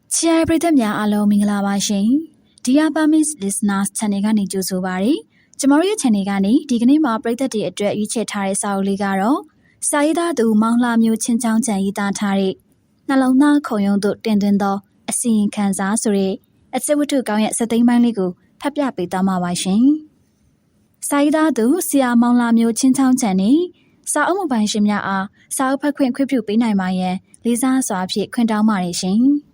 ချစ်ရပရိသတ်များအားလုံးမင်္ဂလာပါရှင်။ Dear Burmese Listeners Channel ကနေကြိုဆိုပါရစေ။ကျွန်တော်ရဲ့ Channel ကနေဒီကနေ့မှာပရိသတ်တွေအတွက်ရွေးချယ်ထားတဲ့စာအုပ်လေးကတော့စာရေးသားသူမောင်လှမျိုးချင်းချောင်းချန်ရေးသားထားတဲ့နှလုံးသားခုံရုံးသို့တင်သွင်းသောအစီရင်ခံစာဆိုတဲ့အစစ်ဝတ္ထုကောင်းရဲ့စက်သိမ်းပိုင်းလေးကိုဖတ်ပြပေးသွားမှာပါရှင်။စာရေးသားသူဆရာမောင်လှမျိုးချင်းချောင်းချန်နဲ့စာအုပ်မပိုင်ရှင်များအားစာအုပ်ဖတ်ခွင့်ပြုပေးနိုင်ပါရန်လေးစားစွာဖြင့်ခွင့်တောင်းပါတယ်ရှင်။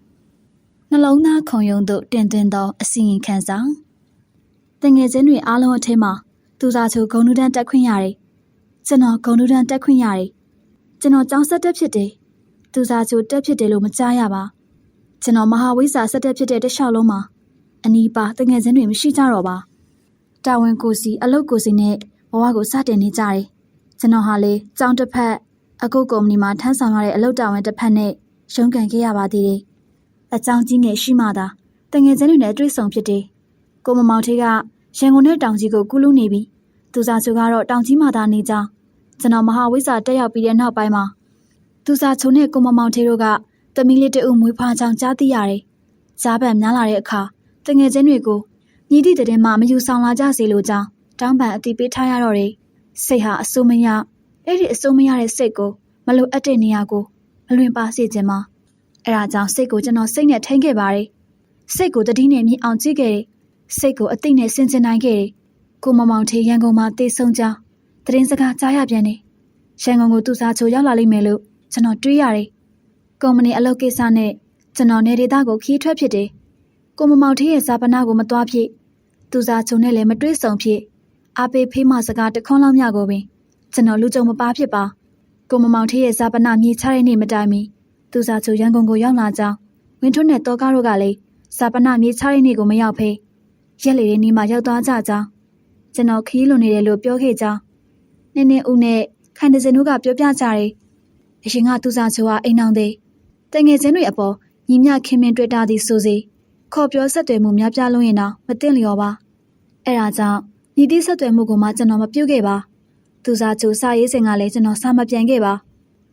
နှလုံးသားခုံရုံးသို့တင်သွင်းသောအစီရင်ခံစာတငယ်ချင်းတွေအားလုံးအထက်မှာသူစာချိုဂုံနူတန်းတက်ခွင့်ရတယ်။ကျွန်တော်ဂုံနူတန်းတက်ခွင့်ရတယ်။ကျွန်တော်ကျောင်းဆက်တက်ဖြစ်တယ်။သူစာချိုတက်ဖြစ်တယ်လို့မကြားရပါ။ကျွန်တော်မဟာဝိဇ္ဇာဆက်တက်ဖြစ်တဲ့တခြားလုံးမှာအနီးပါတငယ်ချင်းတွေမရှိကြတော့ပါ။တာဝန်ကိုစီအလုပ်ကိုစီနဲ့ဘဝကိုစတင်နေကြတယ်။ကျွန်တော်ဟာလေကျောင်းတစ်ဖက်အခုကုမ္ပဏီမှာထမ်းဆောင်ရတဲ့အလုပ်တာဝန်တစ်ဖက်နဲ့ရုန်းကန်ခဲ့ရပါသေးတယ်။အကြောင်းကြီးငယ်ရှိမှသာတငယ်ချင်းတွေနဲ့တွေ့ဆုံဖြစ်တယ်။ကိုမမောင်ထေးကရန်ကုန်နဲ့တောင်ကြီးကိုကူးလူးနေပြီ။သူစာချိုကတော့တောင်ကြီးမှသာနေကြောင်းကျွန်တော်မဟာဝိဇ္ဇာတက်ရောက်ပြီးတဲ့နောက်ပိုင်းမှာသူစာချိုနဲ့ကိုမမောင်ထေးတို့ကသမီးလေးတဦးမွေးဖွားကြောင်းကြားသိရတယ်။ကြားပန်များလာတဲ့အခါတငယ်ချင်းတွေကိုညီသည့်တဲ့မှမယူဆောင်လာကြစေလိုကြောင်းတောင်းပန်အတိပေးထားရတော့တယ်။စိတ်ဟာအစိုးမရအဲ့ဒီအစိုးမရတဲ့စိတ်ကိုမလိုအပ်တဲ့နေရာကိုမလွင်ပါစေခြင်းမှာအဲဒါကြောင့်စိတ်ကိုကျွန်တော်စိတ်နဲ့ထိန်းခဲ့ပါတယ်။စိတ်ကိုတတိနဲ့မြင်အောင်ကြည့်ခဲ့တယ်။စိတ်ကိုအသိနဲ့ဆင်ခြင်နိုင်ခဲ့တယ်။ကိုမမောင်ထေးရန်ကုန်မှာတေဆုံကြောင်းသတင်းစကားကြားရပြန်တယ်။ရန်ကုန်ကိုသူစားချိုရောက်လာလိမ့်မယ်လို့ကျွန်တော်တွေးရတယ်။ကုမ္ပဏီအလုပ်ကိစ္စနဲ့ကျွန်တော်နေဒေသကိုခီးထွက်ဖြစ်တယ်။ကိုမမောင်ထေးရဲ့ဇာပနာကိုမသွားဖြစ်သူစားချိုနဲ့လည်းမတွေးဆုံဖြစ်အားပေးဖေးမစကားတခွန်းလောက်မြကိုပင်ကျွန်တော်လူကြုံမပါဖြစ်ပါကိုမမောင်ထေးရဲ့ဇာပနာမြေချတဲ့နေ့မတိုင်မီသူစာချိုရန်ကုန်ကိုရောက်လာကြောင်းဝင်းထွန်းနဲ့တောကားတို့ကလည်းဇာပနာမြေချတဲ့နေ့ကိုမရောက်ဖေးရက်လေတဲ့နေ့မှရောက်သွားကြကြောင်းကျွန်တော်ခရီးလွန်နေတယ်လို့ပြောခဲ့ကြောင်းနင်းနေဦးနဲ့ခိုင်တစင်တို့ကပြောပြကြတယ်အရင်ကသူစာချိုကအိမ်အောင်သေးတငယ်ချင်းတွေအပေါ်ညီမျှခင်မင်တွေ့တာသည်ဆိုစီခေါ်ပြောဆက်သွယ်မှုများပြားလုံးရင်တော့မသိလျော်ပါအဲ့ဒါကြောင့်ညီတိဆက်သွယ်မှုကိုမှကျွန်တော်မပြုတ်ခဲ့ပါသူစာချိုစာရေးစင်ကလည်းကျွန်တော်စာမပြန်ခဲ့ပါ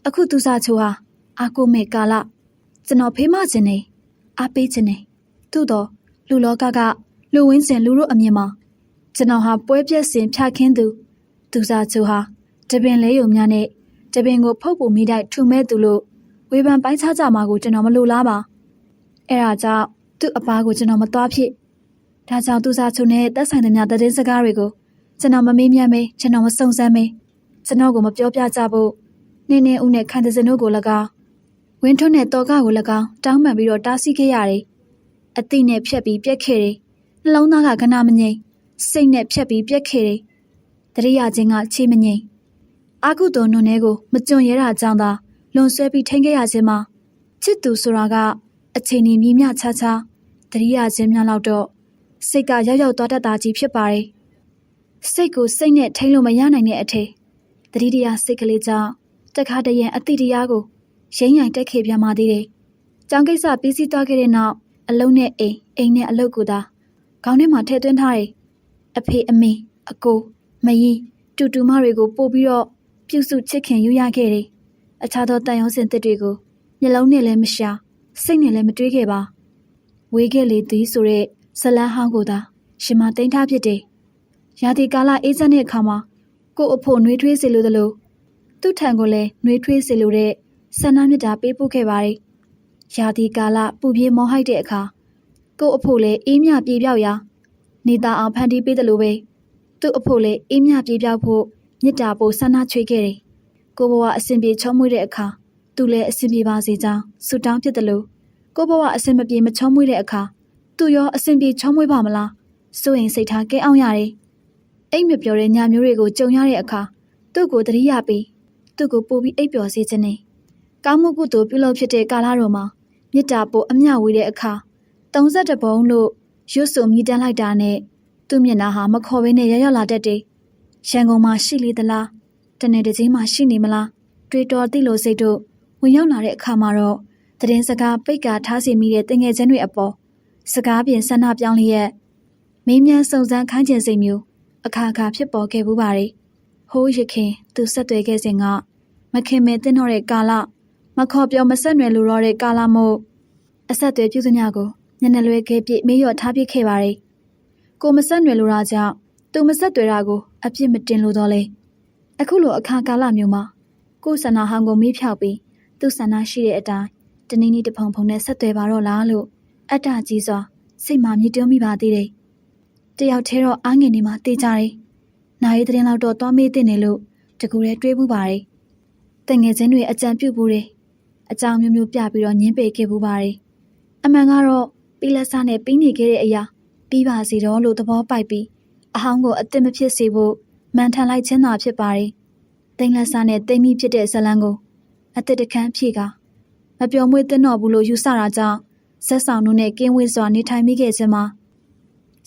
အခုသူစာချိုဟာအာကိုမေကာလကျွန်တော်ဖေးမခြင်းနေအားပေးခြင်းနေသို့တော့လူလောကလူဝင်းစင်လူတို့အမြင်မှာကျွန်တော်ဟာပွဲပြက်စင်ဖြတ်ခင်းသူစာချိုဟာတပင်လဲယုံများနဲ့တပင်ကိုဖုတ်ပူမိတိုက်ထူမဲ့သူလို့ဝေဖန်ပိုင်းခြားကြမှာကိုကျွန်တော်မလိုလားပါအဲ့ဒါကြောင့်သူ့အပားကိုကျွန်တော်မသွားဖြစ်ဒါကြောင့်သူစာချိုနဲ့သက်ဆိုင်တဲ့များသတင်းစကားတွေကိုကျွန်တော်မမေးမြန်းမေးကျွန်တော်မစုံစမ်းမေးကျွန်တော်ကိုမပြောပြကြဖို့နင်းနေဦးနဲ့ခိုင်တစင်တို့ကို၎င်းဝင်းထွန်းနဲ့တော်ကကို၎င်းတောင်းပန်ပြီးတော့တားဆီးခဲ့ရတယ်။အသိနဲ့ဖြတ်ပြီးပြက်ခဲ့တယ်။နှလုံးသားကကနာမငြိမ်စိတ်နဲ့ဖြတ်ပြီးပြက်ခဲ့တယ်။တရိယာချင်းကချေမငြိမ်အာကုတော်နုံထဲကိုမကြုံရတာကြောင့်သာလွန်ဆွဲပြီးထိန်ခဲ့ရခြင်းမှာချစ်သူဆိုတာကအချိန်ကြီးမြည်မြချာတရိယာချင်းများလောက်တော့စိတ်ကရောက်သွားတတ်တာကြီးဖြစ်ပါတယ်။စိတ်ကိုစိတ်နဲ့ထိန်လို့မရနိုင်တဲ့အထက်တတိတရားစိတ်ကလေးကြောင့်တခါတရံအတိတရားကိုရင်းရိုင်တက်ခဲ့ပြန်ပါသေးတယ်။ကျောင်းကိစ္စပြီးစီးသွားခဲ့တဲ့နောက်အလုံးနဲ့အိမ်နဲ့အလုပ်ကိုသာခေါင်းထဲမှာထည့်သွင်းထားတယ်။အဖေအမေအကိုမကြီးတူမတွေကိုပို့ပြီးတော့ပြုစုချစ်ခင်ယူရခဲ့တယ်။အခြားသောတန်ရုံးစင်သစ်တွေကိုမျက်လုံးနဲ့လည်းမရှာစိတ်နဲ့လည်းမတွေးခဲ့ပါ။ဝေးခဲ့လေသည်ဆိုတဲ့ဇလန်းဟောင်းကိုသာရှင်မသိမ်းထားဖြစ်တယ်။ရာသီကာလအေးချမ်းတဲ့အခါမှာကို့အဖို့နှွေးထွေးစေလိုသလိုသူ့ထံကိုလည်းနှွေးထွေးစေလိုတဲ့ဆန္ဒမြတ်တာပေးပို့ခဲ့ပါတယ်။ရာသီကာလပူပြေးမောဟိုက်တဲ့အခါကို့အဖို့လည်းအေးမြပြေပြောက်ရာနေတာအောင်ဖန်တီးပေးတယ်လို့ပဲသူ့အဖို့လည်းအေးမြပြေပြောက်ဖို့မြတ်တာပို့ဆန္ဒချွေခဲ့တယ်။ကိုဘဝအစဉ်ပြေချောမွေ့တဲ့အခါသူလည်းအစဉ်ပြေပါစေကြောင်းဆုတောင်းဖြစ်တယ်လို့ကိုဘဝအစဉ်မပြေမချောမွေ့တဲ့အခါသူရောအစဉ်ပြေချောမွေ့ပါမလားစိုးရင်စိတ်ထားကဲအောင်ရတယ်။အိမ်မပြောတဲ့ညာမျိုးတွေကိုကြုံရတဲ့အခါသူ့ကိုတတိယပြီးသူ့ကိုပို့ပြီးအိပ်ပျော်စေခြင်းနဲ့ကောင်းမှုကုသိုလ်ပြုလုပ်ဖြစ်တဲ့ကာလတော်မှာမေတ္တာပို့အမျှဝေတဲ့အခါ32ဘုံလို့ရွတ်ဆိုမြည်တမ်းလိုက်တာနဲ့သူ့မျက်နှာဟာမခေါ်ဘဲနဲ့ရောက်လာတတ်တယ်။ရန်ကုန်မှာရှိလေသလားတနေ့တစ်ချိန်မှာရှိနေမလားတွေးတော်သိလို့စိတ်တို့ဝင်ရောက်လာတဲ့အခါမှာတော့သတင်းစကားပိတ်ကာထားစီမိတဲ့တငယ်ချင်းတွေအပေါ်စကားပြင်ဆန္ဒပြောင်းလျက်မင်းမြန်စုံစမ်းခိုင်းခြင်းစိတ်မျိုးအခါဖြစ်ပေါ်ခဲ့ဘူးပါတယ်။ဟိုးရခင်သူဆက်သွယ်ခဲ့စဉ်ကမခင်မဲတင်းတော့တဲ့ကာလမခေါ်ပြောမဆက်နွယ်လိုတော့တဲ့ကာလမို့ ဆက်သွယ်ပြုစုများကိုညနေလွဲခဲပြည့်မေးလျော့ထားပြခဲ့ပါလေကိုမဆက်နွယ်လိုတာကြောင့်သူမဆက်သွယ်တာကိုအပြစ်မတင်လို့တော့လေအခုလိုအခါကာလမျိုးမှာကိုဆန္ဒဟောင်းကိုမေးဖြောက်ပြီးသူဆန္ဒရှိတဲ့အတိုင်းတနည်းနည်းတဖုံဖုံနဲ့ဆက်သွယ်ပါတော့လားလို့အတ္တကြီးစွာစိတ်မှမြည်တွန်းမိပါသေးတယ်တယောက်တည်းတော့အားငယ်နေမှတေးကြတယ်နိုင်ရီတဲ့လောက်တော့သွားမေးတဲ့နေလို့တကူရဲတွေးမှုပါတယ်တငယ်ချင်းတွေအကြံပြုဘူးတယ်အကြောင်းမျိုးမျိုးပြပြီးတော့ညင်းပေခဲ့ဘူးပါတယ်အမှန်ကတော့ပြီးလက်စားနဲ့ပြီးနေခဲ့တဲ့အရာပြီးပါစီတော့လို့သဘောပိုက်ပြီးအဟောင်းကိုအစ်မဖြစ်စေဖို့မှန်ထန်လိုက်ခြင်းသာဖြစ်ပါတယ်တိမ်လက်စားနဲ့တိမ်မိဖြစ်တဲ့ဇလန်းကိုအစ်တခန်းဖြည့်ကမပျော်မွေ့တဲ့တော့ဘူးလို့ယူဆတာကြောင့်ဇက်ဆောင်တို့နဲ့ကင်းဝေးစွာနေထိုင်မိခဲ့ခြင်းမှာ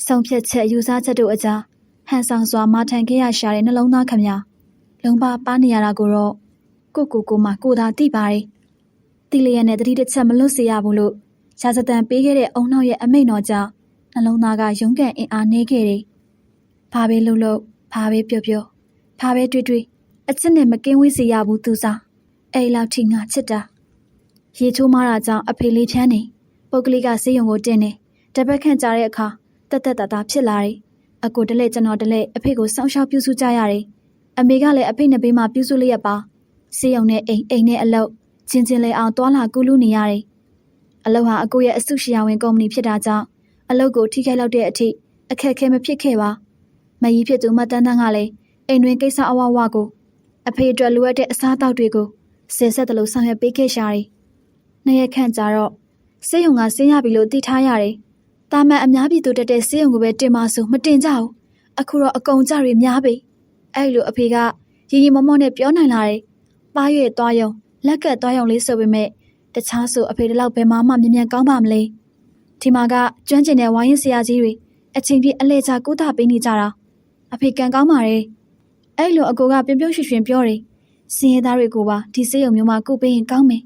ဆုံးဖြတ်ချက်ယူဆချက်တို့အကြားဟန်ဆောင်စွာမထိုင်ခဲ့ရရှာတဲ့နှလုံးသားခမညာလုံးပါပါနေရတာကိုတော့ကိုမှကိုသာသိပါတယ်တိလျက်နဲ့တတိတစ်ချက်မလွတ်စေရဘူးလို့ရှားစတန်ပေးခဲ့တဲ့အုံနောက်ရဲ့အမိန့်တော်ကြောင့်နှလုံးသားကရုန်းကန်အင်အားနေခဲ့တယ်ဘာပဲလှုပ်လှုပ်ဘာပဲပြောဘာပဲတွေးအချစ်နဲ့မကင်းဝေးစေရဘူးသူစားအဲ့လောက်ထိငါချစ်တာရေချိုးမတာကြောင့်အဖေလေးချမ်းနေပုတ်ကလေးကဆေးရုံကိုတင်နေတပတ်ခန့်ကြာတဲ့အခါတက်တာဖြစ်လာတယ်အကိုတလဲကျွန်တော်တလဲအဖေကိုစောင့်ရှောက်ပြုစုကြရတယ်အမေကလည်းအဖေနှစ်ဘေးမှာပြုစုလျက်ပါဆေးရုံနဲ့အိမ်နဲ့အလုပ်ချင်းလေးအောင်တွာလာကူးလူနေရတယ်အလုပ်ဟာအကိုရဲ့အစုရှယ်ယာဝင်ကုမ္ပဏီဖြစ်တာကြောင့်အလုပ်ကိုထိခိုက်လောက်တဲ့အထိအခက်အခဲမဖြစ်ခဲ့ပါမကြီးဖြစ်သူမတန်းတန်းကလည်းအိမ်တွင်ကိစ္စအဝဝကိုအဖေအတွက်လိုအပ်တဲ့အစားအသောက်တွေကိုဆက်တယ်လို့ဆောင်ရွက်ပေးခဲ့ရှာတယ်နှစ်ရက်ခန့်ကြာတော့ဆေးရုံကဆင်းရပြီလို့သိထားရတယ်တာမန်အများပြည်သူတက်တဲ့ဆေးရုံကိုပဲတင်ပါဆိုမတင်ကြဘူးအခုတော့အကုန်ကြတွေများပြီအဲ့လိုအဖေကရီမောနဲ့ပြောနိုင်လာတယ်ပါးရွေသွားရုံလက်ကတ်သွားရုံလေးဆိုပေမဲ့တခြားဆိုအဖေတလောက်ဘယ်မှမြန်ကောင်းပါမလဲဒီမှာကကျွမ်းကျင်တဲ့ဝိုင်းရင်ဆရာကြီးတွေအချိန်ပြည့်အလဲချကုသပေးနေကြတာအဖေကန်ကောင်းပါတယ်အဲ့လိုအကိုကပြုံးရွှင်ပြောတယ်စင်ရသားတွေကိုပါဒီဆေးရုံမျိုးမှာကုပေးရင်ကောင်းမယ်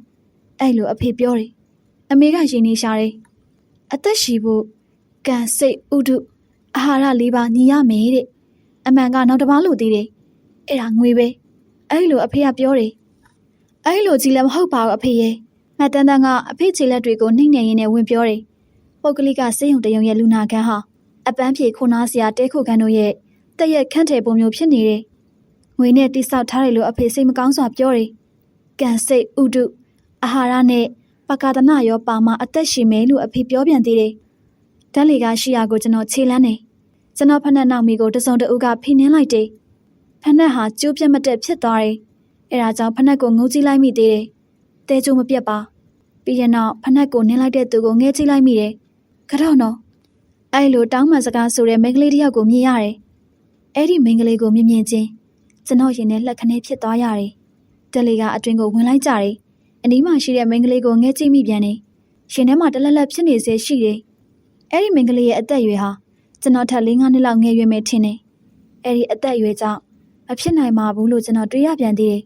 အဲ့လိုအဖေပြောတယ်အမေကရင်နေရှာတယ်အသက်ရှည်ဖို့ကံစိတ်ဥဒုအာဟာရ၄ပါးညီရမယ်တဲ့အမှန်ကနောက်တစ်ပါးလို့သေးတယ်အဲ့ဒါငွေပဲအဲ့လိုအဖေကပြောတယ်အဲ့လိုကြီးလည်းမဟုတ်ပါဘူးအဖေရဲ့မတန်းတန်းကအဖေခြေလက်တွေကိုနှိမ့်နေရင်းနဲ့ဝင်ပြောတယ်ပုတ်ကလေးကစေးရုံတရုံရဲ့လူနာခန်းဟာအပန်းဖြေခုနာစရာတဲခုခန်းတို့ရဲ့တက်ရက်ခန့်တယ်ပုံမျိုးဖြစ်နေတယ်ငွေနဲ့တိဆောက်ထားတယ်လို့အဖေစိတ်မကောင်းစွာပြောတယ်ကံစိတ်ဥဒုအာဟာရနဲ့ပကာဒနာရောပါမအသက်ရှင်မယ်လို့အဖေပြောပြန်သေးတယ်ဓာတ်လေကရှိရာကိုကျွန်တော်ခြေလန်းနေကျွန်တော်ဖက်နဲ့နောက်မီကိုတစုံတဦးကဖိနှင်းလိုက်တယ်ဖက်နဲ့ဟာကျိုးပြတ်မတက်ဖြစ်သွားတယ်အဲဒါကြောင့်ဖက်နဲ့ကိုငုံကြည့်လိုက်မိသေးတယ်တဲကျိုးမပြတ်ပါပြီးရင်တော့ဖက်နဲ့ကိုနင်းလိုက်တဲ့သူကိုငဲကြည့်လိုက်မိတယ်ကတော့နော်အဲ့လိုတောင်းပန်စကားဆိုတဲ့မိန်းကလေးတယောက်ကိုမြင်ရတယ်အဲ့ဒီမိန်းကလေးကိုမြင်ချင်းကျွန်တော်ရင်ထဲလက်ခနဲဖြစ်သွားရတယ်တယ်လီကအတွင်ကိုဝင်လိုက်ကြတယ်အနီးမှာရှိတဲ့မိန်းကလေးကိုငဲကြည့်မိပြန်တယ်ရှင်ထဲမှာတလက်လက်ဖြစ်နေစေရှိတယ်အဲ့ဒီမိန်းကလေးရဲ့အသက်အရွယ်ဟာကျွန်တော်ထက်4-5နှစ်လောက်ငယ်ရွယ်မယ်ထင်တယ်အဲ့ဒီအသက်အရွယ်ကြောင့်မဖြစ်နိုင်ပါဘူးလို့ကျွန်တော်တွေးရပြန်သေးတယ်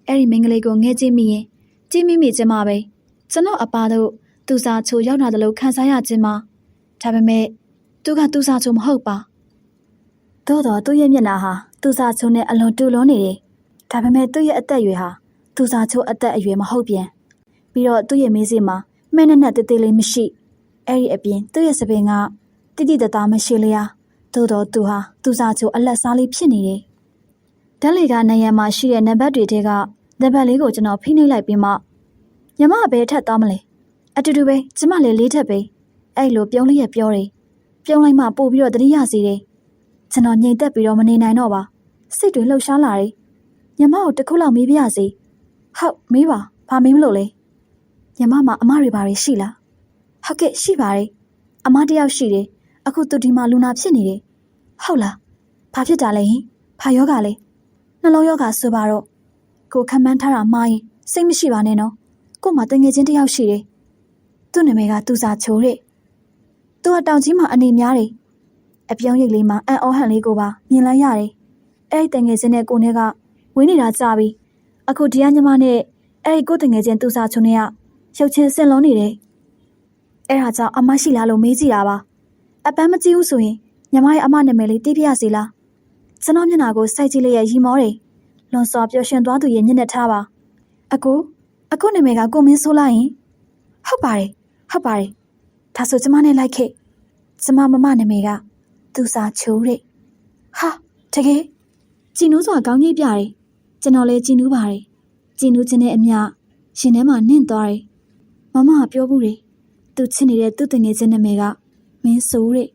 အဲ့ဒီမိန်းကလေးကိုငဲကြည့်မိရင်ကြည့်မိခြင်းမှာပဲကျွန်တော်အပါတို့သူစားချိုရောက်လာတယ်လို့ခံစားရခြင်းမှာဒါပေမဲ့သူကသူစားချိုမဟုတ်ပါသို့တော့သူ့ရဲ့မျက်နှာဟာသူစားချိုနဲ့အလွန်တူလွန်းနေတယ်ဒါပေမဲ့သူ့ရဲ့အသက်အရွယ်ဟာသူစားချိုအသက်အရွယ်မဟုတ်ပြန်ပြီးတော့သူ့ရဲ့မေးစေ့မှာမှဲ့နဲ့တေးသေးလေးမရှိအဲ့ဒီအပြင်သူ့ရဲ့စပင်ကတိတိတသားမရှိလျာသို့တော့သူဟာသူစားချိုအလက်စားလေးဖြစ်နေတယ်ဓာတ်လေကနေရံမှာရှိတဲ့နံပါတ်တွေထဲကနံပါတ်လေးကိုကျွန်တော်ဖိနှိပ်လိုက်ပြီးမှညမဘယ်ထက်သွားမလဲအတူတူပဲကျမလည်း၄ထက်ပဲအဲ့လိုပြုံးလျက်ပြောတယ်ပြုံးလိုက်မှပို့ပြီးတော့တတိယစီတယ်ကျွန်တော်ငြိမ်သက်ပြီးတော့မနေနိုင်တော့ပါစိတ်တွေလှုပ်ရှားလာတယ်ညမကိုတစ်ခုလောက်မေးပြရစီဟုတ်မေးပါဘာမေးမလို့လဲညမမှာအမတွေဘာတွေရှိလားဟုတ်ကဲ့ရှိပါတယ်အမတယောက်ရှိတယ်အခုသူဒီမှာလူနာဖြစ်နေတယ်ဟုတ်လားဘာဖြစ်တာလဲဟင်ဘာယောဂလဲနှလုံးယောဂဆိုပါတော့ကိုခံမှန်းထားတာမှားရင်စိတ်မရှိပါနဲ့နော်ကို့မှာတငယ်ချင်းတယောက်ရှိတယ်သူ့နာမည်ကသူစာချိုးတဲ့သူကတောင်ကြီးမှာအနေများတယ်အပြောင်းရိပ်လေးမှာအန်အောဟန်လေးကိုပါမြင်လိုက်ရတယ်အဲ့ဒီတငယ်ချင်းနဲ့ကိုနဲ့ကဝင်းနေတာကြာပြီအခုဒီကညမနဲ့အဲ့ဒီကိုတငယ်ချင်းသူစာချိုးနဲ့ကရုပ်ချင်းဆင်လုံးနေတယ်အဲ့ဒါကြောင့်အမရှိလားလို့မေးကြည့်တာပါအပန်းမကြည့်ဘူးဆိုရင်ညီမရဲ့အမနာမည်လေးသိပြရစီလားကျွန်တော်မျက်နှာကိုစိုက်ကြည့်လိုက်ရရီမောတယ်လွန်စွာပျော်ရွှင်သွားသူရဲ့မျက်နှာထားပါအကိုနာမည်ကကိုမင်းဆိုးလိုက်ရင်ဟုတ်ပါတယ် ဟုတ်ပါတယ်ဒါဆိုကျမနဲ့လိုက်ခဲ့ကျမမမနာမည်ကသူစာချိုးတဲ့ဟာတကယ်ကြည်နူးစွာကောင်းကြီးပြတယ်ကျွန်တော်လည်းကြည်နူးပါတယ်ကြည်နူးခြင်းနဲ့အမျှရှင်ထဲမှာနင့်သွားတယ်မမကပြောဘူးတယ်သူချစ်နေတဲ့သူ့တငယ်ချင်းနာမည်ကမင်းဆိုးတဲ့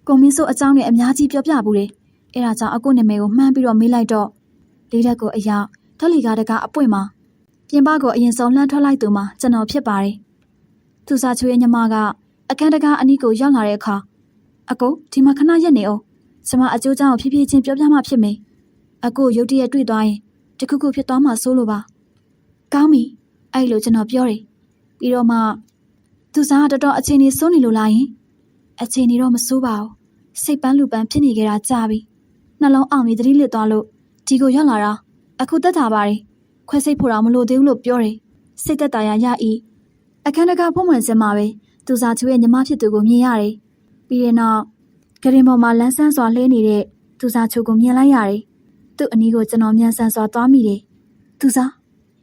ကိုမင်းဆိုးအကြောင်းနဲ့အများကြီးပြောပြဘူးတယ်အဲ့ဒါကြောင့်အခုနာမည်ကိုမှန်းပြီးတော့မေးလိုက်တော့လေးတက်ကိုအရောက်ဓာတ်လီကားတကအပွင့်မှာပြင်ပကိုအရင်ဆုံးလှမ်းထွက်လိုက်သူမှာကျွန်တော်ဖြစ်ပါတယ်သူစာချိုးရဲ့ညီမကအခန်းတကားအနီးကိုရောက်လာတဲ့အခါအကိုဒီမှာခဏရက်နေအောင်ကျမအကျိုးကြောင့်ဖြည်းဖြည်းချင်းပြောပြမှဖြစ်မယ်အကိုရုတ်တရက်တွေ့သွားရင်တခုခုဖြစ်သွားမှစိုးလို့ပါကောင်းပြီအဲ့လိုကျွန်တော်ပြောတယ်ပြီးတော့မှသူစားကတော်တော်အခြေအနေစိုးနေလို့လားယင်အခြေအနေတော့မစိုးပါဘူးစိတ်ပန်းလူပန်းဖြစ်နေကြတာကြာပြီနှလုံးအောင်ပြီးသတိလစ်သွားလို့ဒီကိုရောက်လာတာအခုတက်တာပါတယ်ခွဲစိတ်ဖို့တော့မလိုသေးဘူးလို့ပြောတယ်စိတ်သက်သာရရ၏အခန်းတကားဖုံးမှန်စင်မှာပဲသူစားချွေးရဲ့ညီမဖြစ်သူကိုမြင်ရတယ်ပြီးတဲ့နောက်ဂရင်ပေါ်မှာလန်းဆန်းစွာလှဲနေတဲ့သူစားချိုးကိုမြင်လိုက်ရတယ်သူ့အနီးကိုကျွန်တော်မြန်ဆန်စွာသွားမိတယ်သူစား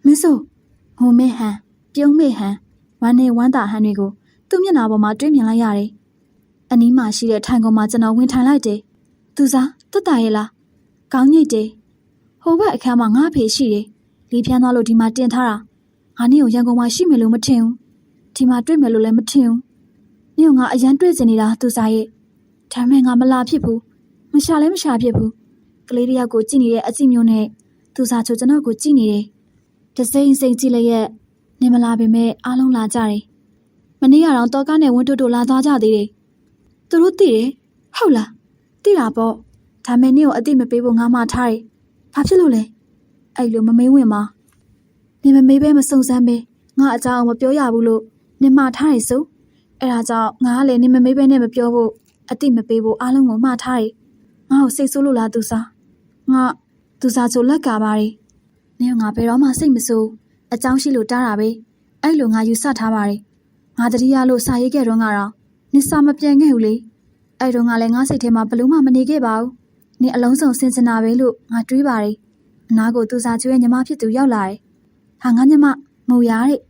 မင်းဆိုဟိုမဲဟန်ပြုံးမဲဟန်ဝမ်းနဲ့ဝမ်းသာဟန်တွေကိုသူ့မျက်နှာပေါ်မှာတွေ့မြင်လိုက်ရတယ်အနီးမှာရှိတဲ့ထိုင်ကုန်မှာကျွန်တော်ဝင်ထိုင်လိုက်တယ်သူစားတက်တာရဲ့လားကောင်းညိတ်တယ်ဟိုဘက်အခန်းမှာငါ့ဖေရှိတယ်လီဖျန်းသွားလို့ဒီမှာတင်ထားတာငါနေ့ကိုရန်ကုန်မှာရှိမယ်လို့မထင်ဘူးဒီမှာတွေ့မယ်လို့လည်းမထင်ဘူးနေ့ကငါအရန်တွေ့စင်နေတာသူစားရဲ့ဒါပေမဲ့ငါမလာဖြစ်ဘူးမရှာလည်းမရှာဖြစ်ဘူးကလေးတယောက်ကိုကြည့်နေတဲ့အကြည့်မျိုးနဲ့သူစားချိုကျွန်တော်ကိုကြည့်နေတယ်တစိမ့်စိမ့်ကြည့်လိုက်ရဲ့နေမလာပေမဲ့အားလုံးလာကြတယ်မနေ့ကတော့တော်ကားနဲ့ဝင်းတို့လာသွားကြသေးတယ်သူတို့သိတယ်ဟုတ်လားသိတာပေါ့ဒါမဲ့နေ့ကိုအတိမပေးဖို့ငါမှထားတယ်ဘာဖြစ်လို့လဲအဲ့လိုမမေးဝင်မှာနေမမေးပဲမစုံစမ်းပဲငါအကြောင်းမပြောရဘူးလို့နေမှားထားတယ်ဆိုအဲ့ဒါကြောင့်ငါကလည်းနေမမေးပဲနဲ့မပြောဖို့အတိမပေးဖို့အားလုံးကိုမှားထားတယ်ငါ့ကိုစိတ်ဆိုးလို့လားသူစားငါသူစားချိုလက်ကပါတယ်နေငါဘယ်တော့မှစိတ်မဆိုးအကြောင်းရှိလို့တားတာပဲအဲ့လိုငါယူဆထားပါတယ်ငါတတိယလို့စာရေးခဲ့တော့ကတော့နေစာမပြန်ခဲ့ဘူးလေအဲ့တော့ငါလည်းငါစိတ်ထဲမှာဘလို့မှမနေခဲ့ပါဘူးနေအလုံးစုံစင်စင်နာပဲလို့ငါတွေးပါတယ်အနာကိုသူစားချိုရဲ့ညီမဖြစ်သူရောက်လာတယ်ဟာငါညီမမူရတဲ့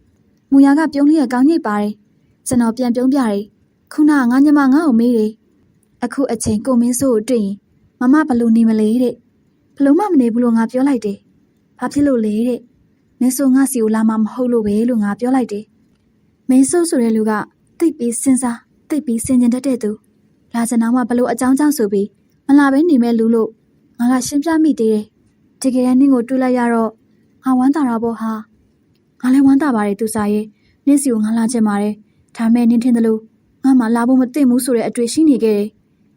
မူရကပြုံးလေးရကောင်းညိတ်ပါတယ်ကျွန်တော်ပြန်ပြုံးပြတယ်ခုနကငါညီမငါ့ကိုမေးတယ်အခုအချိန်ကိုမင်းစိုးကိုတွေ့ရင်မမဘလို့နေမလဲတဲ့ဘလို့မှမနေဘူးလို့ငါပြောလိုက်တယ်ဘာဖြစ်လို့လဲတဲ့မင်းစိုးငါစီကိုလာမှမဟုတ်လို့ပဲလို့ငါပြောလိုက်တယ်မင်းစိုးဆိုတဲ့လူကတိတ်ပြီးစဉ်းစားတိတ်ပြီးစင်ကြင်တတ်တဲ့သူလာစနာမှဘလို့အကြောင်းကြောင့်ဆိုပြီးမလာဘဲနေမဲ့လူလို့ငါကရှင်းပြမိသေးတယ်တကယ်တမ်းနင့်ကိုတွေ့လိုက်ရတော့ငါဝမ်းသာတာပေါ့ဟာငါလည်းဝမ်းသာပါတယ်သူစားရဲ့နင့်စီကိုငါလာချင်ပါတယ်ဒါမဲ့နင့်ထင်တယ်လို့ငါမှလာဖို့မသိဘူးဆိုတဲ့အတွေ့ရှိနေခဲ့တယ်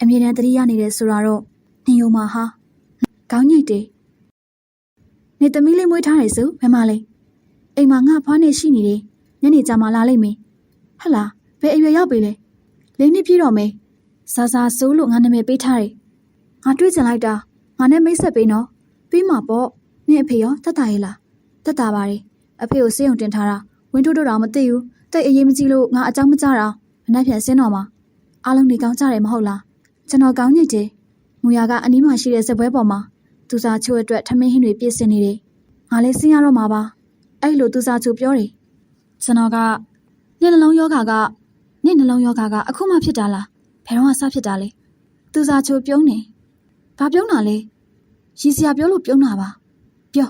အမြဲတမ်းသတိရနေတယ်ဆိုတာတော့နင်ယုံမှာဟာကောင်းညိတ်တယ်နေသမီးလေးမွေးထားတယ်ဆိုဘယ်မှာလဲအိမ်မှာငါဖွားနေရှိနေတယ်ညနေကျမှလာလိုက်မယ်ဟဟလားဘယ်အရွယ်ရောက်ပြီလဲလေးနှစ်ပြည့်တော့မယ်စာစာဆိုးလို့ငါနာမည်ပေးထားတယ်ငါတွေးချင်လိုက်တာငါနဲ့မိတ်ဆက်ပေးနော်ပြီးမှာပေါ့နင့်အဖေရောတက်တာရဲ့လားတက်တာပါတယ်အဖေကိုစေးုံတင်ထားတာဝင်းတို့တော့မသိဘူးတိတ်အေးမကြည့်လို့ငါအကြောင်းမကြတာမနှက်ပြန်ဆင်းတော့မှာအားလုံးနေကောင်းကြတယ်မဟုတ်လားကျွန်တော်ကောင်းညစ်တယ်မူရကအနီးမှာရှိတဲ့စပွဲပေါ်မှာသူစားချိုးအတွက်ထမင်းဟင်းတွေပြည့်စင်နေတယ်ငါလည်းဆင်းရတော့မှာပါအဲ့လိုသူစားချိုးပြောတယ်ကျွန်တော်ကနေ့နှလုံးယောဂါကအခုမှဖြစ်တာလားဘယ်တော့မှစဖြစ်တာလဲသူစားချိုးပြုံးနေဘာပြုံးတာလဲရည်စရာပြောလို့ပြုံးတာပါပြော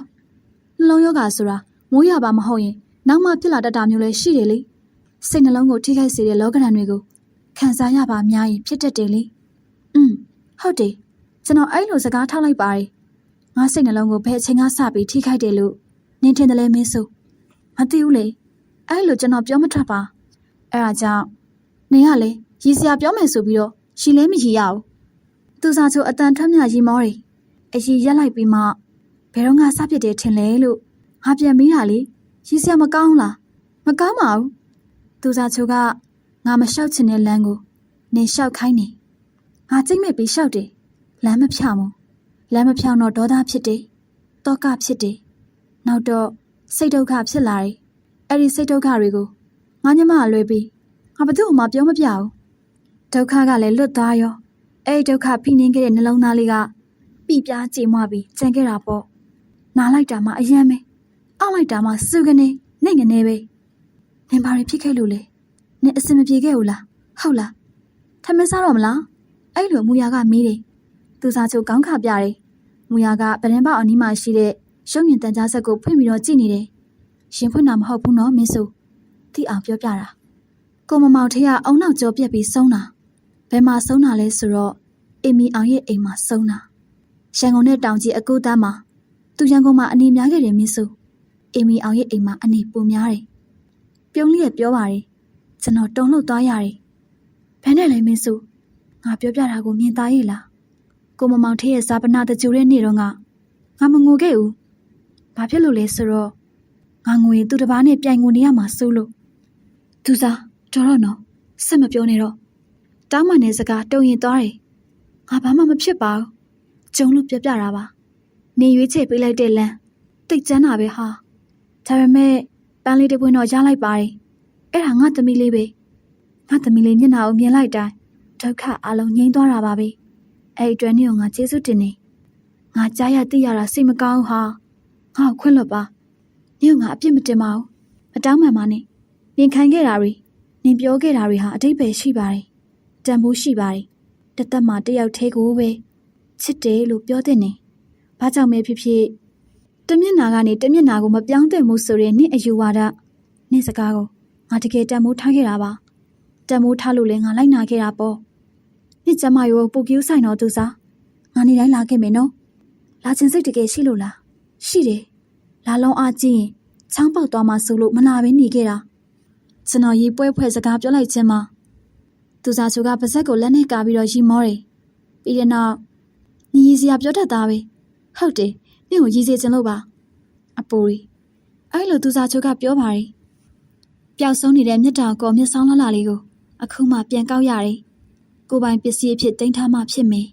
နှလုံးယောဂါဆိုတာမိုးရပါမဟုတ်ရင်နောက်မှဖြစ်လာတတ်တာမျိုးလည်းရှိတယ်လေစိတ်နှလုံးကိုထိခိုက်စေတဲ့လောကဓာတ်တွေကိုခံစားရပါများရင်ဖြစ်တတ်တယ်လေဟုတ်တယ်ကျွန်တော်အဲ့လိုစကားထောက်လိုက်ပါတယ်ငါစိတ်နှလုံးကိုဘယ်အချိန်ကစပြီးထိခိုက်တယ်လို့နင်ထင်တယ်လဲမင်းဆိုမသိဘူးလေအဲ့လိုကျွန်တော်ပြောမထွက်ပါအဲ့ဒါကြောင့်နင်ကလေရည်စရာပြောမယ်ဆိုပြီးတော့ရှီလဲမရည်ရဘူးသူစားချိုအတန်ထွက်မြရီမောတယ်အရီရက်လိုက်ပြီးမှဘယ်တော့ငါစဖြစ်တယ်ထင်လဲလို့ငါပြန်မေးတာလေရည်စရာမကောင်းလားမကောင်းပါဘူးသူစားချိုကငါမလျှောက်ချင်တဲ့လမ်းကိုနင်လျှောက်ခိုင်းနေငါကြိတ်မဲ့ပြီးလျှောက်တယ်လမ်းမဖြောင်းဘူးလမ်းမဖြောင်းတော့ဒေါသဖြစ်တယ်တောကဖြစ်တယ်နောက်တော့စိတ်ဒုက္ခဖြစ်လာတယ်အဲ့ဒီစိတ်ဒုက္ခတွေကိုငါညမလွဲပြီးငါဘယ်သူ့မှပြောမပြဘူးဒုက္ခကလည်းလွတ်သားရောအဲ့ဒီဒုက္ခဖိနှင်းခဲ့တဲ့နှလုံးသားလေးကပြပြကြေမွပြီးကြံခဲ့တာပေါ့နားလိုက်တာမှအယမ်းပဲအောက်လိုက်တာမှစူကနေနှိတ်ငနေပဲနင်ဘာတွေဖြစ်ခဲ့လို့လဲ နင်အစင်မပြေခဲ့ဘူးလားဟုတ်လားထမင်းစားတော့မလားအဲ့လိုမူယာကမေးတယ်သူစားချိုကောင်းခါပြတယ်မူယာကဗရင်ပေါက်အနီးမှာရှိတဲ့ရုပ်မြင်တန်ကြားဆက်ကိုဖွင့်ပြီးတော့ကြည့်နေတယ်ရင်ဖွင့်တာမဟုတ်ဘူးနော်မင်းဆိုတိအောင်ပြောပြတာကိုမမောင်ထေးကအုံနောက်ကြောပြက်ပြီးဆုံးတာဘယ်မှာဆုံးတာလဲဆိုတော့အေမီအောင်ရဲ့အိမ်မှာဆုံးတာရန်ကုန်နဲ့တောင်ကြီးအကူတန်းမှာသူရန်ကုန်မှာအနေများခဲ့တယ်မင်းဆိုအေမီအောင်ရဲ့အိမ်မှာအနေပူများတယ်ပြုံးလေးရပြောပါတယ်ကျွန်တော်တုံ့လှုပ်သွားရတယ်ဘယ်နဲ့လဲမင်းဆိုငါပြောပြတာကိုမြင်သားရည်လားကိုမမောင်ထေးရဲ့ဇာပနာတကြိုတဲ့နေ့တော့ငါမငိုခဲ့ဘူးဘာဖြစ်လို့လဲဆိုတော့ငါငိုရင်သူတစ်ပါးနဲ့ပြိုင်ငိုနေရမှာစိုးလို့သူစားတော်တော့နော်စက်မပြောနဲ့တော့တောင်းမှန်တဲ့စကားတုံရင်သွားတယ်ငါဘာမှမဖြစ်ပါဘူးကျုံလို့ပြောပြတာပါနေရွေးချယ်ပေးလိုက်တဲ့လမ်းတိတ်ကျန်းတာပဲဟာဒါပေမဲ့ပန်းလေးတစ်ပွင့်တော့ရလိုက်ပါတယ်အဲ့ဒါငါသမီးလေးပဲငါသမီးလေးမျက်နှာကိုမြင်လိုက်တိုင်းဒုက္ခအလုံးငြိမ်းသွားတာပါပဲအဲ့အတွက်နေ့ကငါကျေးဇူးတင်နေငါကြားရသိရတာစိတ်မကောင်းဟာငါ့ကိုခွင့်လွတ်ပါနေ့ကငါအပြစ်မတင်ပါဘူးမတောင်းမှန်ပါနဲ့နင်ခံခဲ့တာတွေနင်ပြောခဲ့တာတွေဟာအတိတ်ပဲရှိပါတယ်တန်ဖိုးရှိပါတယ်တသက်မှာတယောက်တည်းကိုပဲချစ်တယ်လို့ပြောတဲ့နေဘာကြောင့်မဲဖြစ်ဖြစ်တမျက်နာကနေတမျက်နာကိုမပြောင်းသင့်ဘူးဆိုရင်နင့်အယူဝါဒနင့်စကားကိုငါတကယ်တန်ဖိုးထားခဲ့တာပါတန်ဖိုးထားလို့လည်းငါလိုက်နာခဲ့တာပေါ့နင့်ကျမရောပူကျူးဆိုင်တော်သူစားငါနေတိုင်းလာခဲ့မယ်နော်လာချင်စိတ်တကယ်ရှိလို့လားရှိတယ်လာလုံးအားကြည့်ရင်ချောင်းပေါက်သွားမှဆိုလို့မလာဘဲနေခဲ့တာကျွန်တော်ရေပွဲဖွဲ့စကားပြောလိုက်ခြင်းမှာသူစားချိုကပါဇက်ကိုလက်နဲ့ကာပြီးတော့ရီမောတယ်ပြီးတဲ့နောက်ညီရီစရာပြောတတ်တာပဲဟုတ်တယ်နင့်ကိုရီစေချင်လို့ပါအပူရီအဲ့လိုသူစားချိုကပြောပါတယ်ပျောက်ဆုံးနေတဲ့မြတ်တာကောမျက်စောင်းလှလှလေးကိုအခုမှပြန်ကောက်ရတယ်ကိုပိုင်ပစ္စည်းအဖြစ်တင်ထားမှဖြစ်မယ်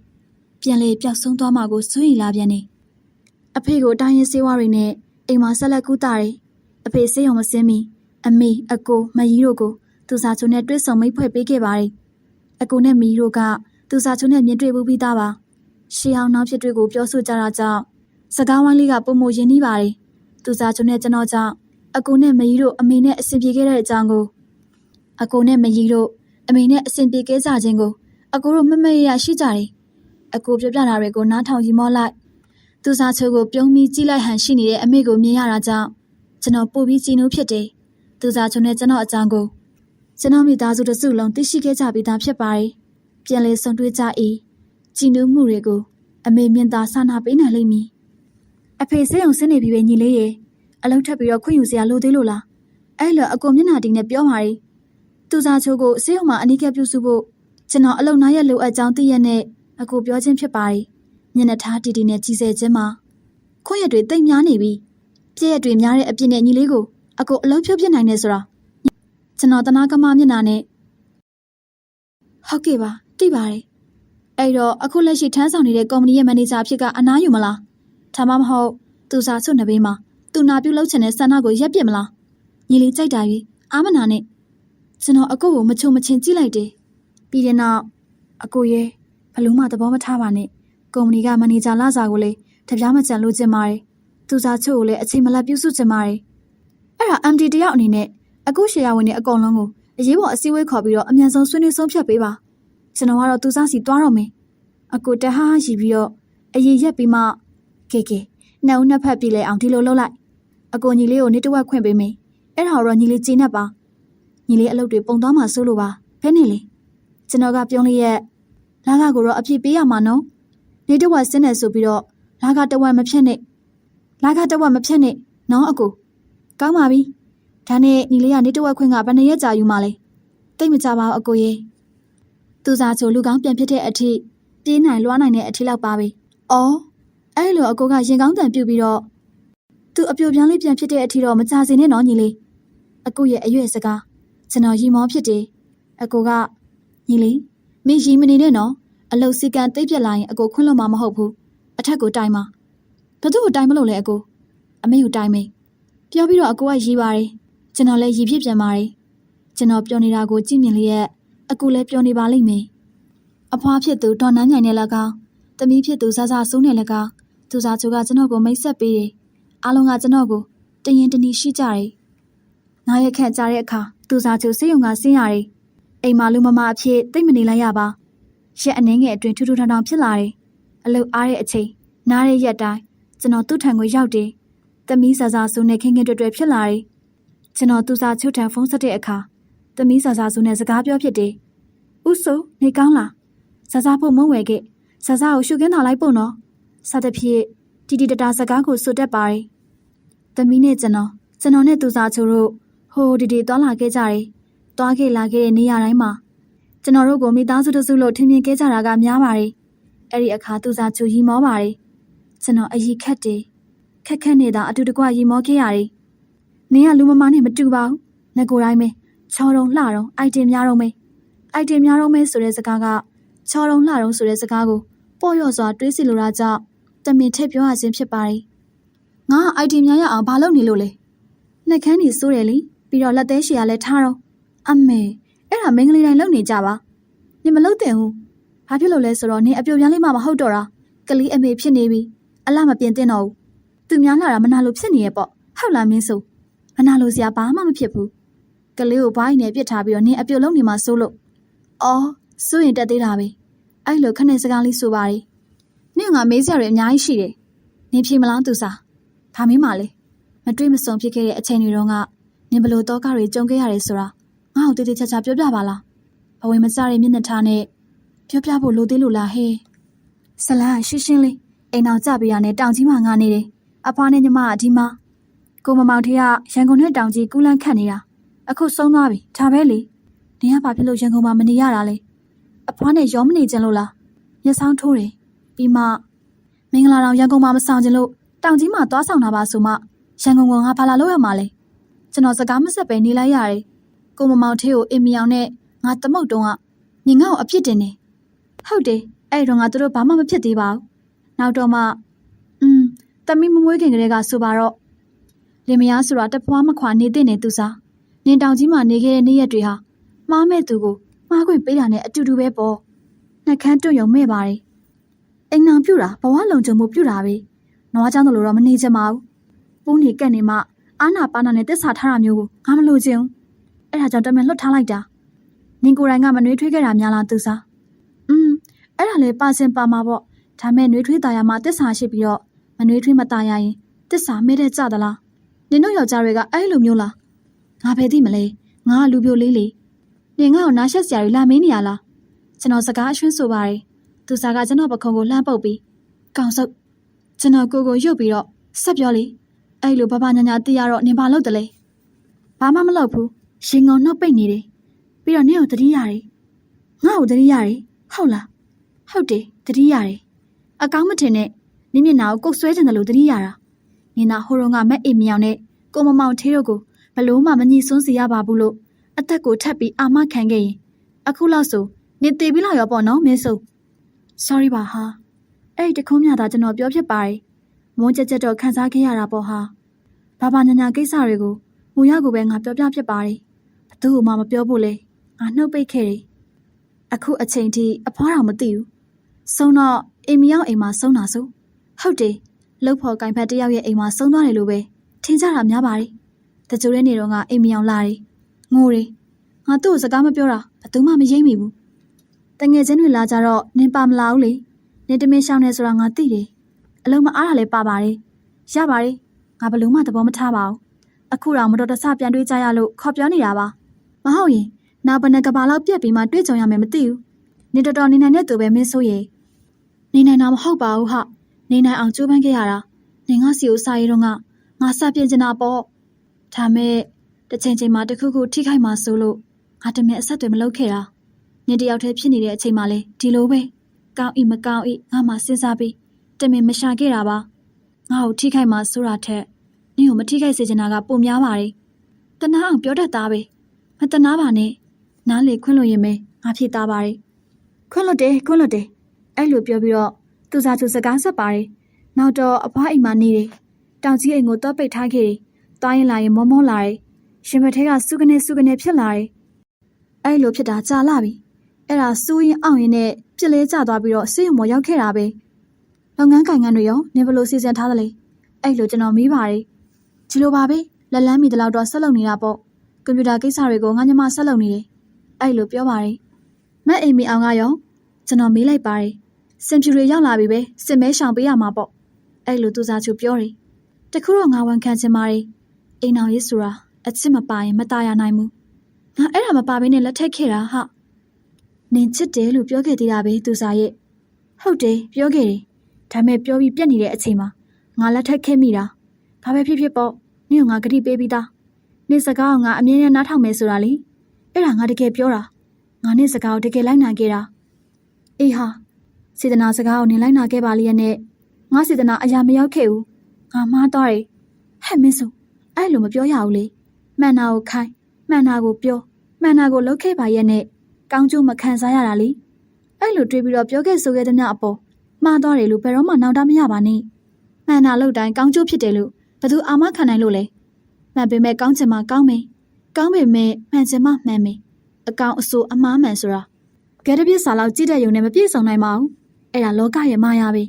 ပြန်လေပျောက်ဆုံးသွားမှကိုစိုးရိမ်လာပြန်နေအဖေကိုတိုင်းရင်စေးဝါးတွေနဲ့အိမ်မှာဆက်လက်ကူးတာတယ်အဖေစေးရုံမစင်းမီအမေအကိုမကြီးတို့ကိုသူစားချိုနဲ့တွေ့ဆုံမိတ်ဖွဲ့ပေးခဲ့ပါတယ်အကိုနဲ့မကြီးတို့ကသူစားချိုနဲ့မြင်တွေ့ပြီးသားပါရှေးအောင်နောက်ဖြစ်တွေကိုပြောဆိုကြတာကြောင့်စကားဝိုင်းလေးကပုံမရင်းနှီးပါတယ်သူစားချိုနဲ့ကျွန်တော်ကြောင့်အကိုနဲ့မကြီးတို့အမေနဲ့အဆင်ပြေခဲ့တဲ့အကြောင်းကိုအကိုနဲ့မကြီးတို့အမေနဲ့အဆင်ပြေခဲ့ကြခြင်းကိုအကိုတို့မမရရှိကြတယ်အကိုပြောပြတာတွေကိုနားထောင်ရီမောလိုက်သူစားချိုကိုပြုံးပြီးကြည့်လိုက်ဟန်ရှိနေတဲ့အမေကိုမြင်ရတာကြောင့်ကျွန်တော်ပို့ပြီးကြည်နူးဖြစ်တယ်သူစားချိုနဲ့ကျွန်တော်အကြောင်းကိုကျွန်တော်မိသားစုတစုလုံးသိရှိခဲ့ကြပြီးသားဖြစ်ပါတယ်ပြန်လည်ဆုံတွေ့ကြ၏ကြည်နူးမှုတွေကိုအမေမြင်သာဆန္ဒပေးနိုင်လိမ့်မည်အဖေစိတ်အောင်ဆင်းနေပြီပဲညီလေးရေအလုံးထပ်ပြီးတော့ခွင့်ယူစရာလိုသေးလို့လားအဲ့လိုအကိုမျက်နှာတင်နဲ့ပြောပါရီသူစားချိုကိုစိတ်အောင်မှာအနီးကပ်ပြုစုဖို့ကျွန်တော်အလုံနာရဲ့လိုအပ်ကြောင်းသိရတဲ့အကိုပြောခြင်းဖြစ်ပါရီမျက်နှာထားတီတီနဲ့ကြီးစဲခြင်းမှာခွင့်ရတွေတိတ်များနေပြီပြည့်ရတွေများတဲ့အပြစ်နဲ့ညီလေးကိုအကိုအလုံးဖြုတ်ပြနိုင်နေဆိုတာကျွန်တော်တနာကမမျက်နှာနဲ့ဟုတ်ကဲ့ပါသိပါတယ်အဲ့တော့အခုလက်ရှိထမ်းဆောင်နေတဲ့ကုမ္ပဏီရဲ့မန်နေဂျာအဖြစ်ကအနားယူမလားဒါမှမဟုတ်သူစားဆွနှစ်ဘေးမှာသူနာပြုလုပ်ချင်တဲ့ဆန္ဒကိုရက်ပစ်မလားညီလေးကြိုက်တာကြီးအာမနာနဲ့ကျွန်တော်အကိုကိုမချုံမချင်းကြည့်လိုက်တယ်ပြီးတဲ့နောက်အကိုရဲ့ဘလို့မှသဘောမထားပါနဲ့ကုမ္ပဏီကမန်နေဂျာလာစာကိုလေတပြားမကြံလို့ကျင်ပါတယ်သူစားချို့ကိုလည်းအချိန်မလတ်ပြုစုကျင်ပါတယ်အဲ့ဒါ MD တယောက်အနေနဲ့အခုရှယ်ယာဝင်တွေအကုန်လုံးကိုအရေးပေါ်အစည်းအဝေးခေါ်ပြီးတော့အမြန်ဆုံးဆွေးနွေးဆုံးဖြတ်ပေးပါကျွန်တော်ကတော့သူစားစီသွားတော့မယ်အကိုတဟဟရှိပြီးတော့အရင်ရက်ပြီးမှကဲနှစ်ဦးနှစ်ဖက်ပြည်လဲအောင်ဒီလိုလုပ်လိုက်အကိုညီလေးကိုနေတဝက်ခွင့်ပေးမယ်အဲ့ဒါတော့ညီလေးကြည်နဲ့ပါညီလေးအလုပ်တွေပုံသွားမှစိုးလို့ပါဘယ်နဲ့လဲကျွန်တော်ကပြုံးလေးရဲ့လာကကိုတော့အပြည့်ပေးရမှာနော်နေတဝက်ဆင်းနေဆိုပြီးတော့လာကတဝက်မဖြတ်နဲ့နော်အကိုကောင်းပါပြီဒါနဲ့ညီလေးကနေတဝက်ခွင့်ကဘယ်နှစ်ရက်ကြာယူမှလဲတိတ်မကြပါဘူးအကိုရဲ့သူစားချိုလူကောင်းပြန်ဖြစ်တဲ့အထိပြေးနိုင်လွှားနိုင်တဲ့အထိလောက်ပါပဲအော်အဲ့လိုအကိုကရင်ကောင်းတန်ပြုတ်ပြီးတော့သူအပြိုပြောင်းလေးပြန်ဖြစ်တဲ့အထိတော့မကြစေနဲ့နော်ညီလေးအကိုရဲ့အရွယ်စကားကျွန်တော်ရီမောဖြစ်တယ်အကိုကညီလေးမင်းရီမနေနဲ့နော်အလုတ်စီကန်တိတ်ပြက်လာရင်အကိုခွင့်လွှတ်မှာမဟုတ်ဘူးအထက်ကိုတိုင်မှာဘသူ့ကိုတိုင်မလို့လဲအကိုအမေကိုတိုင်မေးပြောပြီးတော့အကိုကရီပါတယ်ကျွန်တော်လည်းရီဖြစ်ပြန်ပါတယ်ကျွန်တော်ပြောနေတာကိုကြည့်မြင်လျက်အကူလည်းပြောနေပါလိမ့်မယ်အဖွားဖြစ်သူဒေါ်နန်းညိုင်နဲ့လည်းကောင်းသမီးဖြစ်သူဇာဇာစိုးနဲ့လည်းကောင်းသူစားချိုကကျွန်တော်ကိုမိတ်ဆက်ပေးတယ်အားလုံးကကျွန်တော်ကိုတရင်တနီရှိကြတယ်နားရက်ခန့်ကြားတဲ့အခါ သူစားချိုစေးရုံကဆင်းရတယ်အိမ်မှာလူမမအဖြစ်တိတ်မနေလိုက်ရပါရက်အနှင်းငယ်အတွင်းထူးထူးထောင်ထောင်ဖြစ်လာတယ်အလုအားတဲ့အချိန်နားရဲ့ရက်တိုင်းကျွန်တော်သူ့ထံကိုရောက်တယ်သမီးစာစာစုနဲ့ခင်ခင်တွေ့တွေ့ဖြစ်လာတယ်ကျွန်တော်သူစားချိုထံဖုန်းဆက်တဲ့အခါသမီးစာစာစုနဲ့စကားပြောဖြစ်တယ်ဥဆိုနေကောင်းလားစာစာဖို့မုံဝဲခဲ့စာစာကိုရှုခင်းထားလိုက်ပို့နော်စသဖြင့်တီတီတတာစကားကိုဆိုတတ်ပါတယ်သမီးနဲ့ကျွန်တော်နဲ့သူစားချိုတို့ဟိုဒီသွားလာခဲ့ကြတယ်သွားခဲ့လာခဲ့တဲ့နေရာတိုင်းမှာကျွန်တော်တို့ကိုမိသားစုတစုလို့ထင်မြင်ခဲ့ကြတာကများပါတယ်အဲ့ဒီအခါသူစားချိုရီမောပါတယ်ကျွန်တော်အကြီးခက်တယ်ခက်နေတာအတူတကွရီမောခဲ့ရတယ်နင်းကလူမမားနဲ့မတူပါဘူးငကိုတိုင်းပဲချောတုံလှတုံအိုက်တင်များတော့မယ်ဆိုတဲ့စကားကချောတုံလှတုံဆိုတဲ့စကားကိုပေါ့ရော့စွာတွေးစီလိုတာကြောင့်တမင်ထည့်ပြောရခြင်းဖြစ်ပါတယ်ငါအိုက်တင်များရအောင်ဘာလုပ်နေလို့လဲနှက်ခမ်းနေစိုးတယ်လေပြီးတော့လက်သေးရှည်ကလည်းထားတော့အမေအဲ့ဒါမင်္ဂလိတိုင်းလုပ်နေကြပါနင်မလုပ်တင်ဘူးဘာဖြစ်လို့လဲဆိုတော့နင်အပြိုပြားလေးမှမဟုတ်တော့တာကလေးအမေဖြစ်နေပြီအလားမပြင်တင်တော့ဘူးသူများလာတာမနာလို့ဖြစ်နေရဲ့ပေါ့ဟုတ်လားမင်းဆိုမနာလို့စရာဘာမှမဖြစ်ဘူးကလေးကိုဘိုင်းနဲ့ပြစ်ထားပြီးတော့နင်အပြိုလုံးနေမှစိုးလို့အော်စိုးရင်တက်သေးတာပဲအဲ့လိုခနဲ့စကားလေးဆိုပါရီနင်ကမေးစရာတွေအများကြီးရှိတယ်နင်ဖြေမလားသူစားဘာမင်းမလဲမတွေးမစုံဖြစ်ခဲ့တဲ့အချိန်တွေတုန်းကနင်ဘလို့တောကတွေကြုံခဲ့ရတယ်ဆိုတာငါ့ကိုတိတိကျကျပြောပြပါလားဘဝင်မစတဲ့မျက်နှာထားနဲ့ပြောပြဖို့လိုသေးလို့လားဟဲ့ဆလာရှင်းလေးအိမ်အောင်ကြပြရနဲ့တောင်ကြီးမှငါနေတယ်အဖွားနဲ့ညီမအဒီမှာကိုမမောင်ထေးကရန်ကုန်နဲ့တောင်ကြီးကူးလန်းခတ်နေတာအခုဆုံးသွားပြီဒါပဲလေနင်ကဘာဖြစ်လို့ရန်ကုန်မှာမနေရတာလဲအဖွားနဲ့ရောမနေကြလို့လားမျက်စောင်းထိုးတယ်ပြီးမှမင်္ဂလာတောင်ရန်ကုန်မှာမဆောင်ကြလို့တောင်ကြီးမှာသွားဆောင်တာပါဆိုမှရန်ကုန်ကငါဘာလာလို့ရမှာလဲကျွန်တော်စကားမဆက်ပဲနေလိုက်ရတယ်ကိုမမောင်ထေးကိုအင်မီအောင်နဲ့ငါသမုတ်တုံးကညီငါ့ကိုအပြစ်တင်နေဟုတ်တယ်အဲ့တော့ငါတို့ဘာမှမဖြစ်သေးပါဘူးနောက်တော့မှသမီးမမွေးခင်ကလေးကဆိုပါတော့လင်မယားဆိုတာတပွားမခွာနေတဲ့နေသူစားနင်တောင်ကြီးမှာနေခဲ့တဲ့နေ့ရက်တွေဟာမှားမဲ့သူကိုမှားခွင့်ပေးတာနဲ့အတူတူပဲပေါ့နှက်ခမ်းတွန့်ယုံမဲ့ပါတယ်အိမ်အောင်ပြူတာဘဝလုံခြုံမှုပြူတာပဲနွားချောင်းတို့လိုတော့မနေချင်ပါဘူးပူးနေကက်နေမှအာနာပါနာနဲ့တစ္ဆာထားတာမျိုးကိုငါမလိုချင်ဘူးအဲ့ဒါကြောင့်တမန်လွတ်ထားလိုက်တာနင်ကိုယ်တိုင်ကမနှွေးထွေးခဲ့တာများလားသူစားအဲ့ဒါလေပါစင်ပါမှာပေါ့ဒါမဲ့နှွေးထွေးตายရမှာတစ္ဆာရှိပြီးတော့မနှွေးထွေးမตายရရင်တစ္ဆာမဲတဲ့ကြသလားနင်တို့ယောက်ျားတွေကအဲ့လိုမျိုးလားငါပဲသိမလဲငါကလူပြိုလေးလေနင်ငါ့ကိုနားရှက်စရာတွေလာမင်းနေရလားကျွန်တော်စကားအရွှင်းဆိုပါရယ်သူစားကကျွန်တော်ပခုံးကိုလှမ်းပုတ်ပြီးကောင်စုပ်ကျွန်တော်ကိုရုပ်ပြီးတော့ဆက်ပြောလေအဲ့လိုဘဘညာညာသိရတော့နင်ဘာလုပ်တယ်လဲဘာမှမလုပ်ဘူးရင်ငုံနှုတ်ပိတ်နေတယ်ပြီးတော့နင်ကိုတတိရတယ်ငါ့ကိုတတိရတယ်ဟုတ်လားဟုတ်တယ်တတိရတယ်အကောင်းမထင်နဲ့နင်မျက်နှာကိုကုတ်ဆွဲတင်တယ်လို့တတိရတာနင်နာဟိုတုန်းကမက်အိမ်မြောင်နဲ့ကိုမမောင်ထေးတို့ကိုဘလို့မှမညှိစွန်းစီရပါဘူးလို့အသက်ကိုထပ်ပြီးအာမခံခဲ့ရင်အခုလောက်ဆိုနင်တေပြီးလောက်ရောပေါ့နော်မင်းဆို sorry ပါဟာအဲ့ဒီတခုံးမြတာကျွန်တော်ပြောဖြစ်ပါတယ်မုန်းချက်တော့ခံစားခဲ့ရတာပေါ့ဟာဘာညာညာကိစ္စတွေကိုမူရကိုပဲငါပြောပြဖြစ်ပါတယ်ဘသူ့မှမပြောဖို့လဲငါနှုတ်ပိတ်ခဲ့တယ်အခုအချိန်ထိအဖွားတော်မသိဘူးဆုံးတော့အိမ်မရောက်အိမ်မှာဆုံးတာဆိုဟုတ်တယ်လှုပ်ဖို့ကင်ဖက်တယောက်ရဲ့အိမ်မှာဆုံးသွားတယ်လို့ပဲထင်ကြတာများပါတယ်တကြိုတဲ့နေတော့ကအိမ်မရောက်လာတယ်ငိုတယ်ငါသူ့ကိုစကားမပြောတာဘသူမှမရိပ်မိဘူးတငယ်ချင်းတွေလာကြတော့နင်ပါမလာဘူးလေနင်တမင်ရှောင်းနေဆိုတာငါသိတယ်အလုံးမအားတာလည်းပါပါတယ်ရပါတယ်ငါဘလို့မှသဘောမထားပါဘူးအခုတော့မတော်တဆပြန်တွေးကြရလို့ခေါ်ပြောနေတာပါမဟုတ်ရင်နောက်ဘယ်နှကဘာလောက်ပြက်ပြီးမှတွေးကြုံရမယ်မသိဘူးနင်တော်တော်နေနိုင်တဲ့သူပဲမင်းဆိုရင်နေနိုင်တာမဟုတ်ပါဘူးဟာနေနိုင်အောင်ကြိုးပမ်းခဲ့ရတာနေငါစီကိုစာရေးတော့ငါစပြင်းနေတာပေါ့ဒါမဲ့တစ်ချိန်မှာတခုခုထိခိုက်မှဆိုလို့ငါတမင်အဆက်တွေမလုပ်ခဲ့တာနေတယောက်တည်းဖြစ်နေတဲ့အချိန်မှလဲဒီလိုပဲကောင်းဤမကောင်းဤငါမှစဉ်းစားပြီးတမင်မရှာခဲ့တာပါငါ့ကိုထိခိုက်မှဆိုတာထက်နင့်ကိုမထိခိုက်စေချင်တာကပိုများပါတယ်တနာအောင်ပြောတတ်သားပဲမတနာပါနဲ့နားလေခွင့်လို့ရင်ပဲငါဖြေသားပါတယ်ခွင့်လွတ်တယ်အဲ့လိုပြောပြီးတော့သူစားသူစကားဆက်ပါတယ်နောက်တော့အဖွားအိမ်မှာနေတယ်တောင်ကြီးအိမ်ကိုတော့ပိတ်ထားခဲ့တယ်တွားရင်လာရင်မောလာတယ်ရှင်မထဲကစုကနေဖြစ်လာတယ်အဲ့လိုဖြစ်တာကြာလာပြီအဲ့ဒါစူးရင်အောင်ရင်နဲ့ပြစ်လဲကျသွားပြီးတော့ဆေးရုံပေါ်ရောက်ခဲ့တာပဲလုပ်ငန်းကိုင်ငန်းတွေရောနေဘလို့စီစဉ်ထားသလဲအဲ့လိုကျွန်တော်မေးပါတယ်ဒီလိုပါပဲလက်လန်းမီတလောက်တော့ဆက်လုပ်နေတာပေါ့ ကွန်ပျူတာကိစ္စတွေကိုငါညီမဆက်လုပ်နေတယ်အဲ့လိုပြောပါတယ်မက်အိမ်မီအောင်ကရောကျွန်တော်မေးလိုက်ပါတယ်စင်ဖြူတွေရောက်လာပြီပဲစစ်မဲရှောင်ပေးရမှာပေါ့အဲ့လိုသူစားချူပြောတယ်တခုတော့ငါဝန်ခံချင်ပါတယ်အိမ်အောင်ရေးဆိုတာအချစ်မပါရင်မตายရနိုင်ဘူးငါအဲ့ဒါမပါဘဲနဲ့လက်ထက်ခဲ့တာဟာနင်ချစ်တယ်လို့ပြောခဲ့သေးတာပဲသူစားရဲ့ဟုတ်တယ်ပြောခဲ့တယ်ဒါပေမဲ့ပြောပြီးပြက်နေတဲ့အချိန်မှာငါလက်ထက်ခဲ့မိတာဘာပဲဖြစ်ဖြစ်ပေါ့နင့်ကငါဂတိပေးပြီးသားနင့်စကားကိုငါအမြဲတမ်းနားထောင်မယ်ဆိုတာလေအဲ့ဒါငါတကယ်ပြောတာငါနင့်စကားကိုတကယ်လိုက်နာခဲ့တာအေးဟာစေတနာစကားကိုနင်လိုက်နာခဲ့ပါလိမ့်ရဲ့ငါစေတနာအရာမရောက်ခဲ့ဘူးငါမှားသွားတယ်ဟဲ့မင်းစုအဲ့လိုမပြောရဘူးလေမှန်တာကိုခိုင်းမှန်တာကိုပြောမှန်တာကိုလုပ်ခဲ့ပါရဲ့နဲ့ကောင်းကျိုးမခံစားရတာလေအဲ့လိုတွေးပြီးတော့ပြောခဲ့ဆိုခဲ့တဲ့မြအပေါ်မှားသွားတယ်လို့ဘယ်တော့မှနောက်တမရပါနဲ့မှန်တာလုပ်တိုင်းကောင်းကျိုးဖြစ်တယ်လို့ဘယ်သူအာမခံနိုင်လို့လဲမှန်ပေမဲ့ကောင်းချင်မှကောင်းမယ်ကောင်းပေမဲ့မှန်ချင်မှမှန်မယ်အကောင်အဆိုးအမားမှန်ဆိုတာကဲတပြစ်စာလောက်ကြည့်တဲ့ယုံနဲ့မပြည့်စုံနိုင်ပါဘူးအဲ့ဒါလောကရဲ့မာယာပဲ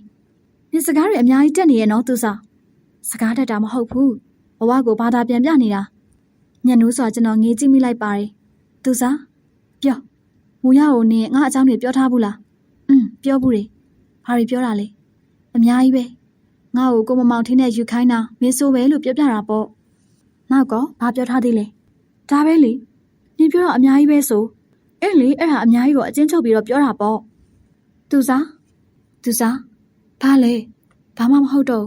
ဒီစကားတွေအများကြီးတက်နေရဲ့နော်သူစားစကားတက်တာမဟုတ်ဘူးဘဝကိုဘာသာပြန်ပြနေတာညနိုးစွာကျွန်တော်ငေးကြည့်မိလိုက်ပါတယ်သူစားပြောမူရကိုနင်ငါအကြောင်းတွေပြောထားဘူးလားပြောဘူးတယ်ဘာတွေပြောတာလဲအများကြီးပဲငါ့ကိုကိုမမောင်ထင်းနဲ့ယူခိုင်းတာမင်းဆိုပဲလို့ပြောပြတာပေါ့နောက်ကဘာပြောထားသေးလဲဒါပဲလေနင်ပြောတော့အများကြီးပဲဆိုအဲ့လေအဲ့ဟာအများကြီးကိုအချင်းချုပ်ပြီးတော့ပြောတာပေါ့သူစားဘာလဲဘာမှမဟုတ်တော့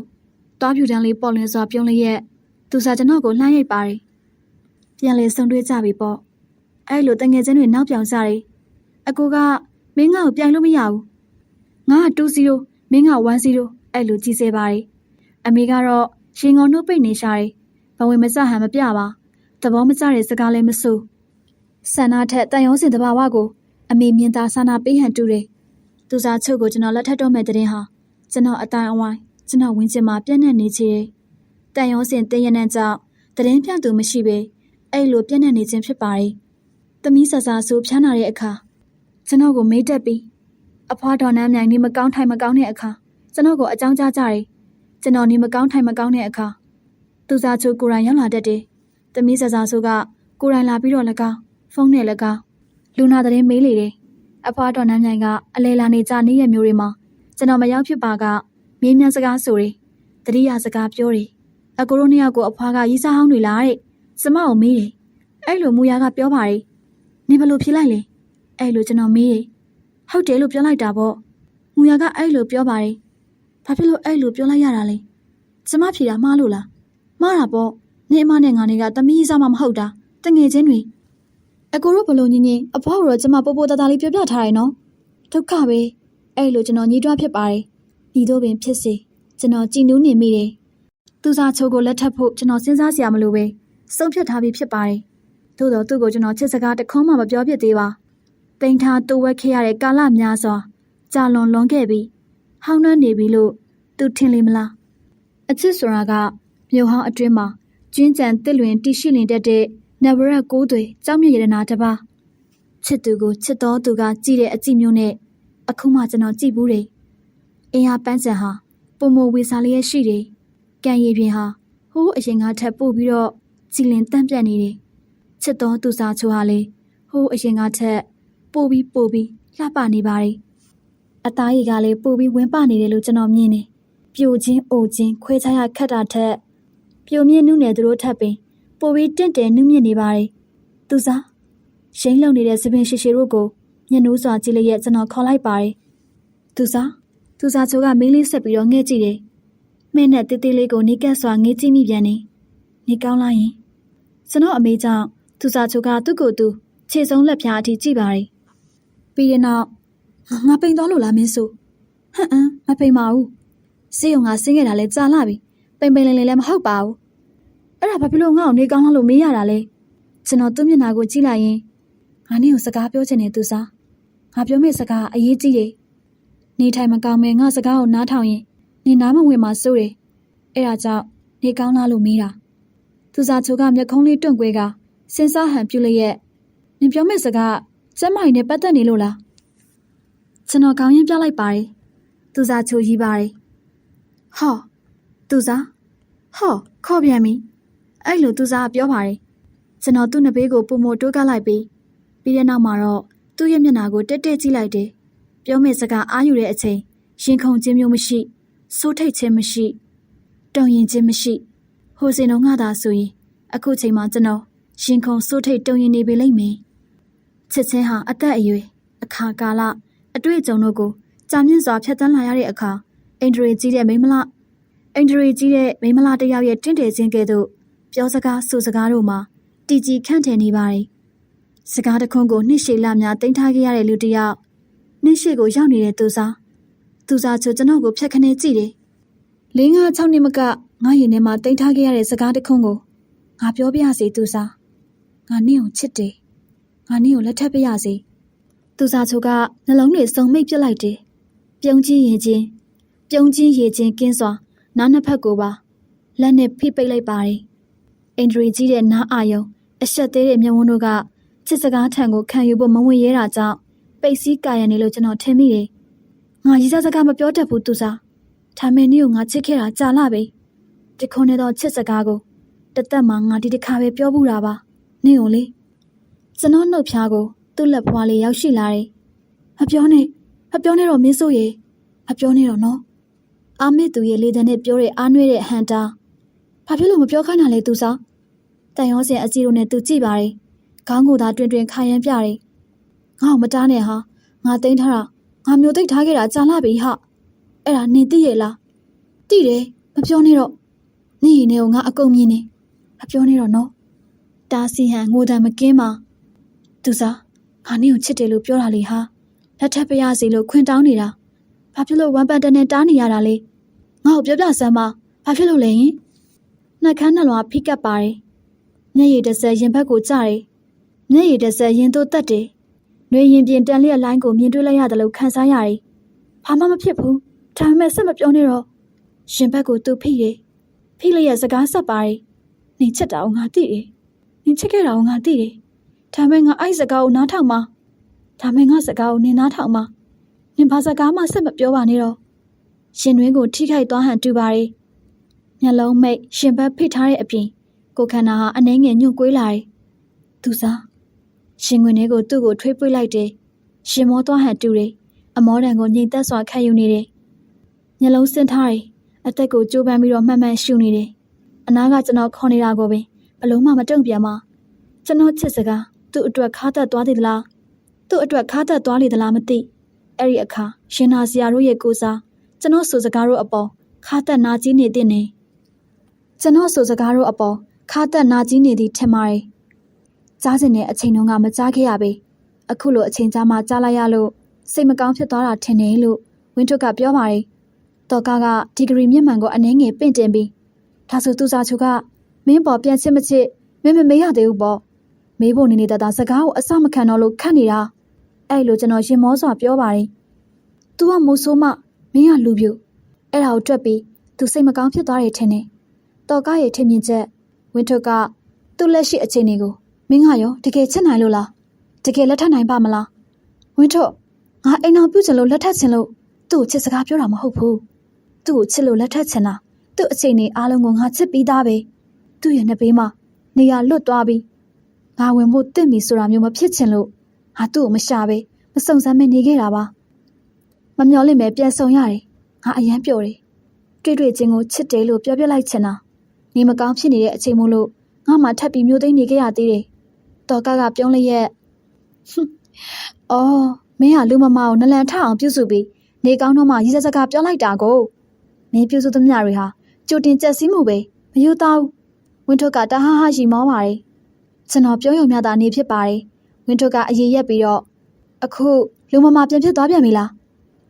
တွားပြူတန်းလေးပေါ်လင်းစွာပြုံးလေးရဲ့သူစားကျွန်တော်ကိုလှမ်းရိုက်ပါတယ်ပြန်လေဆုံတွေ့ကြပြီပေါ့အဲ့လိုတငယ်ချင်းတွေနောက်ပြောင်ကြတယ်အကူကမင်းငါ့ကိုပြိုင်လို့မရဘူးငါက2-0မင်းက1-0အဲ့လိုကြီးစေပါတယ်အမေကတော့ရင်ငုံနှုတ်ပိတ်နေရှာတယ်ဘဝင်မစဟန်မပြပါသဘောမကျတဲ့စကားလည်းမဆိုဆန္ဒထက်တန်ရုံးစင်တဘာဝကိုအမေမြင်သာစာနာပေးဟန်တူတယ်သူစားချုပ်ကိုကျွန်တော်လက်ထပ်တော့မဲ့တဲ့ရင်ဟာကျွန်တော်အတိုင်းအဝိုင်းကျွန်တော်ဝင်းကျင်မှာပြည့်နေနေချေတန်ရုံးစင်တင်းရတဲ့ကြောင့်တရင်ပြသူမရှိပဲအဲ့လိုပြည့်နေနေခြင်းဖြစ်ပါတယ်သမီးဆဆာဆိုဖျားနာတဲ့အခါကျွန်တော်ကိုမေးတက်ပြီးအဖွားတော်နမ်းမြိုင်နေမကောင်းထိုင်မကောင်းတဲ့အခါကျွန်တော်ကိုအကြောင်းကြားကြတယ်ကျွန်တော်နေမကောင်းထိုင်မကောင်းတဲ့အခါသူစားချုပ်ကိုယ်တိုင်ရောက်လာတတ်တယ်သမီးဆဆာဆိုကကိုယ်တိုင်လာပြီးတော့၎င်းဖုန်းနဲ့၎င်းလူနာတဲ့မေးလေတယ်အဖွားတော်နမ်းမြိုင်ကအလဲလာနေကြနေ့ရက်မျိုးတွေမှာကျွန်တော်မရောက်ဖြစ်ပါကမင်းမြန်စကားဆိုတယ်တတိယစကားပြောတယ်အကိုတို့နှစ်ယောက်ကိုအဖွားကရီးစားဟောင်းတွေလားတဲ့စမကိုမေးတယ်အဲ့လိုမူရကပြောပါတယ်နေဘလို့ဖြေလိုက်လဲအဲ့လိုကျွန်တော်မေးတယ်ဟုတ်တယ်လို့ပြောလိုက်တာပေါ့မူရကအဲ့လိုပြောပါတယ်ဘာဖြစ်လို့အဲ့လိုပြောလိုက်ရတာလဲစမဖြေတာမှားလို့လားမှားတာပေါ့နေအမနဲ့ငါနေကတမီးစားမှမဟုတ်တာတငယ်ချင်းတွေအကိုတို့ဘလို့ညင်ညင်အဖွားတို့ကျွန်မပို့ပို့တသားလေးပြောပြထားတယ်နော်ဒုက္ခပဲအဲ့လိုကျွန်တော်ညှိတွားဖြစ်ပါတယ်ညီတို့ပင်ဖြစ်စေကျွန်တော်ကြည်နူးနေမိတယ်သူစားချိုးကိုလက်ထပ်ဖို့ကျွန်တော်စဉ်းစားစရာမလိုပဲဆုံးဖြတ်ထားပြီးဖြစ်ပါတယ်သို့တော့သူ့ကိုကျွန်တော်ချစ်စကားတခွန်းမှမပြောဖြစ်သေးပါတိမ်ထားတူဝက်ခဲ့ရတဲ့ကာလများစွာကြာလွန်ခဲ့ပြီးဟောင်းနှံ့နေပြီလို့သူထင်လေမလားအချစ်ဆိုတာကမြို့ဟောင်းအတွင်းမှာကျင်းကြံတစ်လွင်တရှိလင်တက်တဲ့နဗရက်ကိုးတွေကြောက်မြရတနာတပါချစ်သူကိုချစ်တော်သူကကြည့်တဲ့အကြည့်မျိုးနဲ့အခုမှကျွန်တော်ကြည့်ဘူးတယ်အင်းဟာပန်းချံဟာပုံမဝေစာလေးရရှိတယ်ကံရည်ပြင်ဟာဟိုးအရင်ကထပ်ပို့ပြီးတော့ကြည်လင်တန့်ပြတ်နေတယ်ချစ်တော်သူစားချိုးဟာလေဟိုးအရင်ကထက်ပို့ပြီးလှပနေပါတယ်အသားရည်ကလည်းပို့ပြီးဝင်းပနေတယ်လို့ကျွန်တော်မြင်တယ်ပြိုချင်းအိုချင်းခွဲခြားရခတ်တာထက်ပြိုမြင့်နုနယ်သူတို့ထပ်ပင်ပို့ပြီးတင့်တယ်နုမြင့်နေပါတယ်သူစားရှိန်လုံနေတဲ့စပင်ရှည်ရှည်တို့ကိုညနိုးစွာကြည့်လိုက်ရဲ့ကျွန်တော်ခေါ်လိုက်ပါတယ်သူစားချိုးကမင်းလေးဆက်ပြီးတော့ငဲ့ကြည့်တယ်မင်းနဲ့တေးသေးလေးကိုနေကက်စွာငေးကြည့်မိပြန်နေကောင်းလားယင်ကျွန်တော်အမေကြောင့်သူစားချိုးကသူ့ကိုယ်သူခြေဆုံးလက်ဖြားအထိကြည့်ပါတယ်ပြီးရင်တော့ငါပိန်သွားလို့လားမင်းဆိုမပိန်ပါဘူးစေးုံကဆင်းခဲ့တာလဲကြာလာပြီပိန်လေးလည်းမဟုတ်ပါဘူးအဲ့ဒါဘာဖြစ်လို့ငါ့ကိုနေကောင်းလားလို့မေးရတာလဲကျွန်တော်သူ့မျက်နှာကိုကြည့်လိုက်ရင်ငါနဲ့ကိုစကားပြောချင်တယ်သူစားငါပြောမယ့်စကားအရေးကြီးတယ်နေထိုင်မကောင်းမဲငါစကားကိုနားထောင်ရင်နေနားမဝင်မှစိုးတယ်အဲ့ဒါကြောင့်နေကောင်းလားလို့မေးတာသူစားချိုးကမျက်ခုံးလေးတွန့်ကွဲကစဉ်းစားဟန်ပြုလျက်နင်ပြောမယ့်စကားကျမကြီးနဲ့ပတ်သက်နေလို့လားကျွန်တော်ခေါင်းရင်းပြလိုက်ပါတယ်သူစားချိုးရီးပါတယ်ဟောသူစားခေါ်ပြန်ပြီအဲ့လိုသူစားကပြောပါတယ် ကျွန်တော်သူ့နှစ်ဘေးကိုပုံမတိုးကလိုက်ပြီးတဲ့နောက်မှာတော့သူ့ရဲ့မျက်နှာကိုတက်တက်ကြည့်လိုက်တယ်။ပြောမယ့်စကားအားယူတဲ့အချိန်ရင်ခုန်ခြင်းမျိုးမရှိစိုးထိတ်ခြင်းမရှိတုံရင်ခြင်းမရှိဟိုစဉ်တော့ငါသာဆိုရင်အခုချိန်မှာကျွန်တော်ရင်ခုန်စိုးထိတ်တုံရင်နေပြီလိမ့်မယ်။ချစ်ချင်းဟာအသက်အရွယ်အခါကာလအတွေ့အကြုံတို့ကိုကြာမြင့်စွာဖြတ်သန်းလာရတဲ့အခါအင်ဒရီကြီးတဲ့မိန်းမလားတယောက်ရဲ့တင့်တယ်ခြင်းကဲ့သို့ပြောစကားဆိုစကားတို့မှာတည်ကြည်ခန့်ထည်နေပါတယ်။စကားတခွန်းကိုနှစ်ရှည်လများတင်ထားခဲ့ရတဲ့လူတစ်ယောက်နှစ်ရှည်ကိုရောက်နေတဲ့သူစားချိုကျွန်တော်ကိုဖြတ်ခနဲကြည့်တယ်။၄-၅-၆နှစ်မကငါရင်ထဲမှာတင်ထားခဲ့ရတဲ့စကားတခွန်းကိုငါပြောပြရစီသူစားငါနင့်ကိုချစ်တယ်။ငါနင့်ကိုလက်ထပ်ပြရစီသူစားချိုကနှလုံးတွေစုံမိတ်ပြစ်လိုက်တယ်။ပြုံးချင်းရေချင်းကင်းစွာနားနှစ်ဖက်ကိုပါလက်နဲ့ဖိပိတ်လိုက်ပါတယ်။အင်ဒရီကြီးတဲ့နားအာယုံအဆက်သေးတဲ့မျက်ဝန်းတို့ကချစ်စကားထံကိုခံယူဖို့မဝင်ရဲတာကြောင့်ပိတ်စည်းကာရံနေလို့ကျွန်တော်ထင်မိတယ်။ငါရေးစားစကားမပြောတတ်ဘူးသူစား။ဒါမဲ့နင့်ကိုငါချစ်ခဲ့တာကြာလာပြီ။ဒီခုနဲ့တော့ချစ်စကားကိုတသက်မှငါဒီတစ်ခါပဲပြောဘူးတာပါ။နင့်ကိုလေကျွန်တော်နှုတ်ဖျားကိုသူ့လက်ဖွားလေးရောက်ရှိလာတယ်။မပြောနဲ့တော့မင်းဆိုရေမပြောနဲ့တော့နော်။အာမစ်သူရဲ့လေတံနဲ့ပြောတဲ့အားနွဲ့တဲ့ဟန်တာဘာဖြစ်လို့မပြောခိုင်းတာလဲသူစားတန်ရောစင်အကြည့်တို့နဲ့သူကြည့်ပါတယ်ခေါင်းကိုသာတွင်ခါရမ်းပြတယ်ငါ့ကိုမတားနဲ့ဟာငါတိန်ထားတာငါမျိုးသိပ်ထားခဲ့တာကြာလာပြီဟာအဲ့ဒါနင်သိရဲ့လားသိတယ်မပြောနဲ့တော့နင်ရင်ထဲကိုငါအကုန်မြင်နေမပြောနဲ့တော့နော်တားစီဟန်ငိုတံမကင်းပါသူစားငါနင်ကိုချစ်တယ်လို့ပြောတာလေဟာလက်ထပ်ပြရစီလို့ခွင်တောင်းနေတာဘာဖြစ်လို့ဝမ်းပန်တန်နဲ့တားနေရတာလဲငါ့ကိုပြောပြစမ်းပါဘာဖြစ်လို့လဲယင်နှက်ခမ်းနှလွားဖိကပ်ပါတယ်မျက်ရည်တစ်စက်ရင်ဘက်ကိုကျတယ်မျက်ရည်တစ်စက်ရင်သို့တက်တယ်နှွေရင်ပြင်တန်လျက်လိုင်းကိုမြင်တွေ့လိုက်ရတယ်လို့ခံစားရတယ်ဘာမှမဖြစ်ဘူးဒါပေမဲ့ဆက်မပြောနဲ့တော့ရင်ဘက်ကိုသူဖိတယ်ဖိလျက်စကားဆက်ပါတယ်နင်ချစ်တာကိုငါသိတယ်နင်ချစ်ခဲ့တာကိုငါသိတယ်ဒါပေမဲ့ငါအဲ့စကားကိုနားထောင်မှာဒါပေမဲ့ငါစကားကိုနင်နားထောင်မှာနင်ဘာစကားမှဆက်မပြောပါနဲ့တော့ရှင်တွင်းကိုထိခိုက်သွားဟန်တူပါတယ်မျက်လုံးမိတ်ရှင်ဘက်ဖိထားတဲ့အပြင်ကိုခန္ဓာဟာအနှဲငယ်ညှို့ကွေးလာတယ်သူစားရှင်ခွင်ထဲကိုသူ့ကိုထွေးပွေးလိုက်တယ်ရှင်မောသွားဟန်တူတယ်အမောတန်ကိုငြိမ်သက်စွာခံယူနေတယ်မျက်လုံးစင်းထားတယ်အသက်ကိုကြိုးပမ်းပြီးတော့မှန်မှန်ရှူနေတယ်အနားကကျွန်တော်ခေါ်နေတာကိုပင်ဘလုံးမှမတုံ့ပြန်ပါကျွန်တော်ချစ်စကားသူ့အတွက်ခါသက်သွားသေးသလားသူ့အတွက်ခါသက်သွားလေသလားမသိအဲ့ဒီအခါရှင်နာစရာတို့ရဲ့ကိုစားကျွန်တော်ဆိုစကားတို့အပေါ်ခါသက်နာကြီးနေတဲ့နေကျွန်တော်ဆိုစကားတို့အပေါ်ခါသက်နာကြီးနေသည်ထင်ပါတယ်ကြားစင်တဲ့အချိန်တုန်းကမကြားခဲ့ရပေအခုလိုအချိန်ကြာမှကြားလိုက်ရလို့စိတ်မကောင်းဖြစ်သွားတာထင်တယ်လို့ဝင်းထွတ်ကပြောပါတယ်တော်ကားကဒီဂရီမျက်မှန်ကိုအနှဲငယ်ပင့်တင်ပြီးဒါဆိုသူစားချိုကမင်းပေါ်ပြန်ချစ်မချစ်မင်းမမေးရသေးဘူးပေါ့မေးဖို့နေနေတာစကားကိုအစမခံတော့လို့ခတ်နေတာအဲ့လိုကျွန်တော်ရင်မောစွာပြောပါတယ်။ "तू ကမိုးဆိုးမမင်းကလူပြိုအဲ့ဒါကိုတွက်ပြီး तू စိတ်မကောင်းဖြစ်သွားတယ်ထင်တယ်။တော်ကားရဲ့ထင်မြင်ချက်ဝင်းထွတ်ကသူ့လက်ရှိအခြေအနေကိုမင်းကရောတကယ်ချစ်နိုင်လို့လား။တကယ်လက်ထပ်နိုင်ပါမလား။ဝင်းထွတ်ငါအိမ်အောင်ပြုချင်လို့လက်ထပ်ချင်လို့သူ့ကိုချစ်စကားပြောတာမဟုတ်ဘူး။သူ့ကိုချစ်လို့လက်ထပ်ချင်တာသူ့အခြေအနေအားလုံးကိုငါချစ်ပြီးသားပဲ။သူ့ရဲ့နှစ်ဘေးမှာနေရာလွတ်သွားပြီးငါဝင်ဖို့တင့်ပြီဆိုတာမျိုးမဖြစ်ချင်လို့ငါသူ့ကိုမရှာပဲမစုံစမ်းမနေခဲ့တာပါမမျောလိမ့်မယ်ပြန်ဆုံရတယ်ငါအယမ်းပျော်တယ်တွေ့ချင်းကိုချစ်တယ်လို့ပြောပြလိုက်ချင်တာနေမကောင်းဖြစ်နေတဲ့အချိန်မို့လို့ငါမှထပ်ပြီးမျိုးသိမ်းနေခဲ့ရသေးတယ်တော်ကပြုံးလျက်အော်မင်းဟာလူမမကိုနလန်ထအောင်ပြုစုပြီးနေကောင်းတော့မှရီးစက်စကားပြောလိုက်တာကိုမင်းပြုစုသမျှတွေဟာကြိုတင်ကြက်စီးမှုပဲမယိုးသားဘူးဝင်းထွတ်ကတဟဟရီမောပါတယ်ကျွန်တော်ပြောရုံမျှတာနေဖြစ်ပါတယ်ဝင်းထွတ်ကအရေးရက်ပြီးတော့အခုလူမမပြန်ဖြစ်သွားပြန်ပြီလား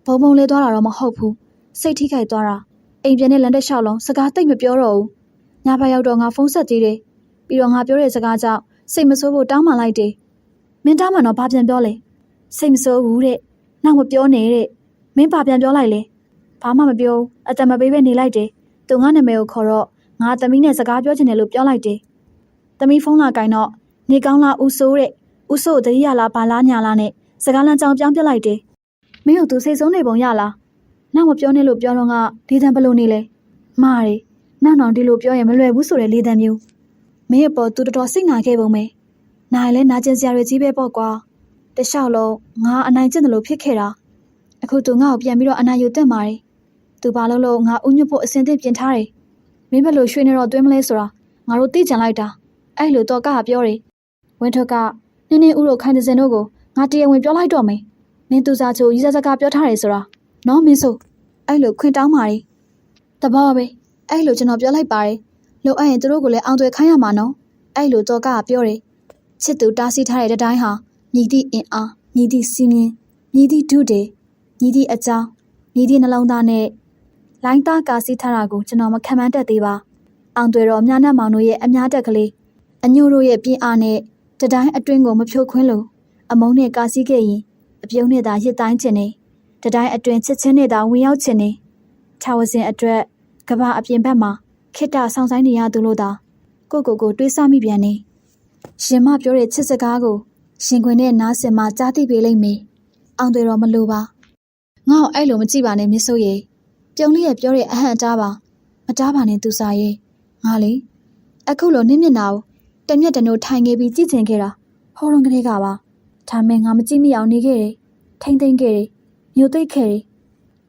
ဘုံဘုံလေးသွားတာတော့မဟုတ်ဘူးစိတ်ထိခိုက်သွားတာအိမ်ပြန်တဲ့လမ်းတစ်လျှောက်လုံးစကားတိတ်မပြောတော့ဘူးညဘက်ရောက်တော့ငါဖုန်းဆက်ကြည့်တယ်ပြီးတော့ငါပြောတဲ့စကားကြောင့်စိတ်မဆိုးဖို့တောင်းပန်လိုက်တယ်မင်းတောင်းပန်တော့ဘာပြန်ပြောလဲစိတ်မဆိုးဘူးတဲ့နောက်မပြောနဲ့တဲ့မင်းဘာပြန်ပြောလိုက်လဲဘာမှမပြောအတမပေးပဲနေလိုက်တယ်သူငါနာမည်ကိုခေါ်တော့ငါသမီးနဲ့စကားပြောချင်တယ်လို့ပြောလိုက်တယ်သမီးဖုန်းလာကင်တော့နေကောင်းလားဦးဆိုးတဲ့ဦးဆိုးတတိယလားဘာလားညာလားနဲ့စကားလမ်းကြောင်းပြောင်းပြလိုက်တယ်မင်းတို့သူစိတ်ဆုံးနေပုံရလားနောက်မပြောနဲ့လို့ပြောတော့ကလေတံဘလို့နေလဲမားတယ်နောက်ဒီလိုပြောရင်မလွယ်ဘူးဆိုတဲ့လေတံမျိုး မင်းအပေါ်သူတော်စိတ်နာခဲ့ပုံပဲနိုင်လဲနာကျင်စရာတွေကြီးပဲပေါ့ကွာတလျှောက်လုံးငါအနိုင်ကျင့်တယ်လို့ဖြစ်ခဲ့တာအခုသူငါ့ကိုပြန်ပြီးတော့အနိုင်ယူတက်มาတယ်သူဘာလို့ငါဥညွတ်ဖို့အစင်သင့်ပြင်ထားတယ်မင်းဘယ်လိုရွှေနေတော့တွင်းမလဲဆိုတာငါတို့သိကြလိုက်တာအဲ့လိုတော့ကပြောတယ်ဝင်းထွက်ကနင်းနေဥတို့ခိုင်တဲ့စင်တို့ကိုငါတရားဝင်ပြောလိုက်တော့မယ်မင်းသူစားချိုရီးစားစကားပြောထားတယ်ဆိုတာနော်မင်းဆိုအဲ့လိုခွင့်တောင်းပါတယ်တဘောပဲအဲ့လိုကျွန်တော်ပြောလိုက်ပါတယ်လိုအပ်ရင်သူတို့ကိုလည်းအောင်သွဲခိုင်းရမှာနော်အဲ့လိုတော့ကပြောတယ်ချစ်သူတားဆီးထားတဲ့တိုင်းဟာညီသည့်အင်အားညီသည့်စီးမြင်ညီသည့်ဒုတေညီသည့်အကြောင်းညီသည့်နှလုံးသားနဲ့လိုင်းသားကာစီးထားတာကိုကျွန်တော်မခံမှန်းတတ်သေးပါအောင်သွဲတော်မြားနှက်မောင်တို့ရဲ့အများတက်ကလေးအညို့တို့ရဲ့ပြင်းအားနဲ့တတိုင်းအတွင်းကိုမဖြိုခွင်းလို့အမုန်းနဲ့ကာစီးခဲ့ရင်အပြုံးနဲ့သာရစ်တိုင်းချင်နေတတိုင်းအတွင်းချစ်ချင်းနဲ့သာဝင်ရောက်ချင်နေထာဝစဉ်အတွက်ကဘာအပြင်ဘက်မှာခိတ္တဆောင်ဆိုင်နေရသူလို့သာကိုတွေးဆမိပြန်နေရှင်မပြောတဲ့ချစ်စကားကိုရှင်ခွင်နဲ့နားစင်မှာကြားသိပေလိမ့်မယ်အောင်တွေတော့မလိုပါငါ့ကိုအဲ့လိုမကြည့်ပါနဲ့မင်းဆိုရဲ့ပြုံးလေးရဲ့ပြောတဲ့အဟန့်အတားပါမတားပါနဲ့သူစားရဲ့ငါလေအခုလိုနင်းမျက်နှာကိုတမျက်တနိုးထိုင်ခဲ့ပြီးကြည့်ချင်ခဲ့တာဟောလုံးကလေးကပါဒါမဲ့ငါမကြည့်မိအောင်နေခဲ့တယ်ထိမ့်သိမ့်ခဲ့တယ်မြို့သိမ့်ခဲ့တယ်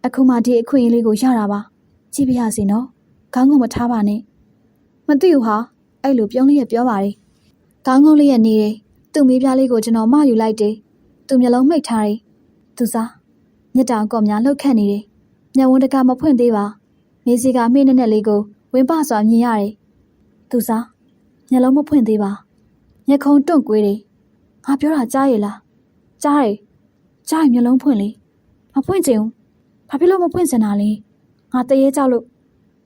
အခုမှဒီအခွင့်အရေးလေးကိုရတာပါကြည့်ပြရစီနော်ခေါင်းငုံမထားပါနဲ့မသိဘူးဟာအဲ့လိုပြုံးလေးရဲ့ပြောပါတယ်ခေါင်းငုံလေးရဲ့နေတယ်သူ့မေးပြားလေးကိုကျွန်တော်မယူလိုက်တယ်သူမျက်လုံးမှိတ်ထားတယ်သူစားမြစ်တောင်ကော့များလှုပ်ခတ်နေတယ်မျက်ဝန်းတကာမဖွင့်သေးပါမေးစီကမေးနဲ့လေးကိုဝင်းပစွာမြင်ရတယ်သူစားမျက်လုံးမဖွင့်သေးပါမျက်ခုံးတွန့်ကွေးတယ်ငါပြောတာကြားရလားကြားတယ်ကြားရင်မျက်လုံးဖွင့်လေမဖွင့်ချင်ဘူးဘာဖြစ်လို့မဖွင့်စင်တာလဲငါတရေကြောက်လို့